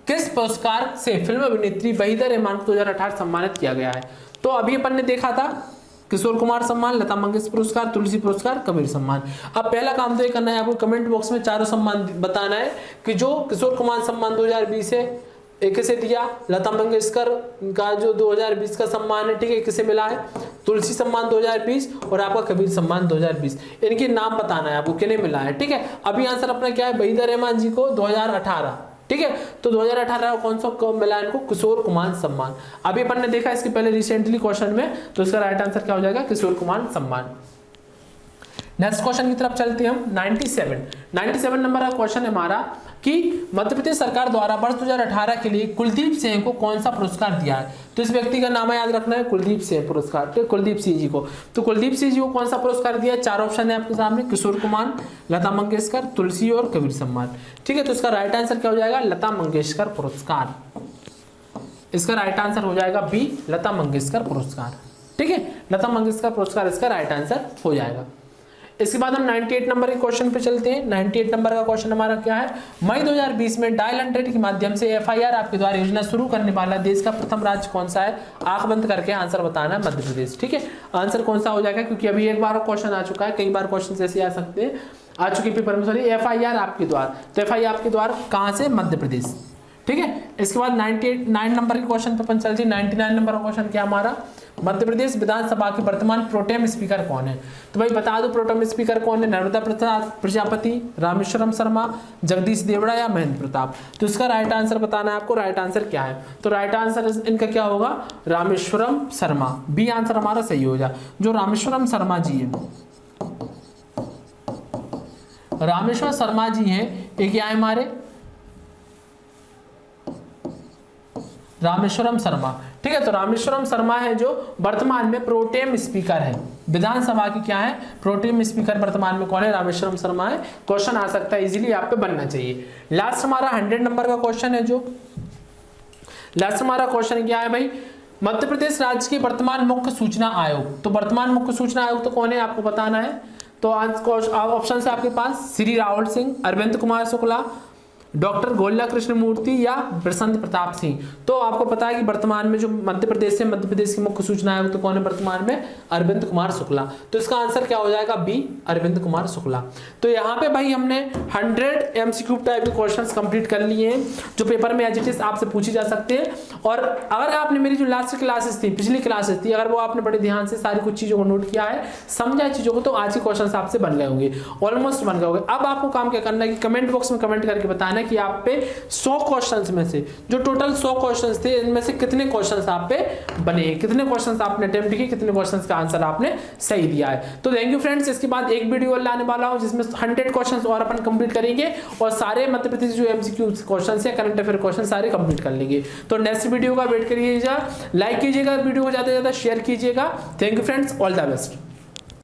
किस पुरस्कार से फिल्म अभिनेत्री वहीदा रहमान को 2018 सम्मानित किया गया है? तो अभी अपन ने देखा था किशोर कुमार सम्मान, लता मंगेशकर पुरस्कार, तुलसी पुरस्कार, कबीर सम्मान। अब पहला काम तो ये करना है आपको, कमेंट बॉक्स में चारों सम्मान बताना है कि जो किशोर कुमार सम्मान 2020 है किसे दिया, लता मंगेशकर का जो 2020 का सम्मान है, ठीक है, किसे मिला है, तुलसी सम्मान 2020, और आपका कबीर सम्मान 2020। इनके नाम बताना है आपको किन्हें मिला है। ठीक है, अभी आंसर अपना क्या है, वहीदा रहमान जी को 2018, ठीक है, तो 2018 कौन सा कब मिला इनको, किशोर कुमार सम्मान। अभी अपन ने देखा इसके पहले रिसेंटली क्वेश्चन में, तो इसका राइट आंसर क्या हो जाएगा, किशोर कुमार सम्मान। नेक्स्ट क्वेश्चन की तरफ चलते हैं हम। 97 नंबर का क्वेश्चन है हमारा कि मध्य प्रदेश सरकार द्वारा वर्ष 2018 के लिए कुलदीप सिंह को कौन सा पुरस्कार दिया है? तो इस व्यक्ति का नाम याद रखना है, कुलदीप सिंह पुरस्कार, तो कुलदीप सिंह जी को। तो कुलदीप सिंह जी को कौन सा पुरस्कार दिया है? 4 ऑप्शन है आपके सामने, किशोर कुमार, लता मंगेशकर, तुलसी और कबीर सम्मान। ठीक है, तो इसका राइट आंसर क्या हो जाएगा, लता मंगेशकर पुरस्कार। इसका राइट आंसर हो जाएगा बी, लता मंगेशकर पुरस्कार। ठीक है, लता मंगेशकर पुरस्कार इसका राइट आंसर हो जाएगा। इसके बाद हम 98 नंबर के क्वेश्चन पे चलते हैं। 98 नंबर का क्वेश्चन हमारा क्या है, मई 2020 में डायल 100 के माध्यम से FIR आपके द्वारा योजना शुरू करने वाला देश का प्रथम राज्य कौन सा है, आंख बंद करके आंसर बताना है, मध्य प्रदेश। ठीक है, आंसर कौन सा हो जाएगा, क्योंकि अभी एक बार क्वेश्चन आ चुका है, कई बार क्वेश्चन ऐसे आ सकते हैं, आ चुके पेपर में, सॉरी FIR आपके द्वारा, तो FIR आपके द्वारा कहां से, मध्य प्रदेश। ठीक है, इसके बाद 99 नंबर के क्वेश्चन पे अपन चलते हैं। 99 नंबर का क्वेश्चन क्या हमारा, मध्य प्रदेश विधानसभा के वर्तमान प्रोटेम स्पीकर कौन है। तो भाई बता दो प्रोटेम स्पीकर कौन है, नर्मदा प्रसाद प्रजापति, रामेश्वरम शर्मा, जगदीश देवड़ा या महेंद्र प्रताप। तो इसका राइट आंसर बताना है आपको, राइट आंसर क्या है, तो राइट आंसर इनका क्या होगा, रामेश्वरम शर्मा, बी आंसर हमारा सही हो जाए। जो रामेश्वरम शर्मा जी है, रामेश्वर शर्मा जी हैं, ये क्या है हमारे, रामेश्वरम शर्मा। ठीक है, तो रामेश्वरम शर्मा है जो वर्तमान में प्रोटेम स्पीकर है विधानसभा की, क्या है, प्रोटेम स्पीकर वर्तमान में कौन है, रामेश्वरम शर्मा है। क्वेश्चन आ सकता है इजीली, आप पे बनना चाहिए। लास्ट हमारा 100 नंबर का क्वेश्चन है, जो लास्ट हमारा क्वेश्चन क्या है भाई, मध्य प्रदेश राज्य के वर्तमान मुख्य सूचना आयोग। तो वर्तमान मुख्य सूचना आयोग तो कौन है आपको बताना है। तो ऑप्शन है आपके पास श्री राहुल सिंह, अरविंद कुमार शुक्ला, डॉक्टर गोल्ला कृष्ण मूर्ति या बसंत प्रताप सिंह। तो आपको पता है कि वर्तमान में जो मध्य प्रदेश है, मध्य प्रदेश के मुख्य सूचना आयुक्त तो कौन है वर्तमान में, अरविंद कुमार शुक्ला। तो इसका आंसर क्या हो जाएगा, बी अरविंद कुमार शुक्ला। तो यहाँ पे भाई हमने 100 MCQ टाइप के क्वेश्चंस कंप्लीट कर लिए हैं, जो पेपर में एज इट इज आपसे पूछे जा सकते हैं। और अगर आपने मेरी जो लास्ट क्लासेस थी, पिछली क्लासेस थी, अगर वो आपने बड़े ध्यान से सारी कुछ चीजों को नोट किया है, समझा चीजों को, तो आज के क्वेश्चन आपसे बन गए होंगे, ऑलमोस्ट बन गए होंगे। अब आपको काम क्या करना है कि कमेंट बॉक्स में कमेंट करके बताना कि आप पे 100 क्वेश्चंस में से, जो टोटल 100 क्वेश्चंस थे, इनमें से कितने क्वेश्चंस आप पे बने, कितने क्वेश्चंस आपने अटेम्प्ट किए, कितने क्वेश्चंस का आंसर आपने सही दिया है। तो थैंक यू फ्रेंड्स, इसके बाद एक वीडियो लाने वाला हूं जिसमें 100 क्वेश्चंस और अपन कंप्लीट करेंगे और सारे मध्य प्रदेश जो MCQ क्वेश्चंस है, करंट अफेयर क्वेश्चन सारे कंप्लीट कर लेंगे। तो नेक्स्ट वीडियो का वेट करिएगा, लाइक कीजिएगा वीडियो को, ज्यादा से ज्यादा शेयर कीजिएगा। Thank you friends, all the best.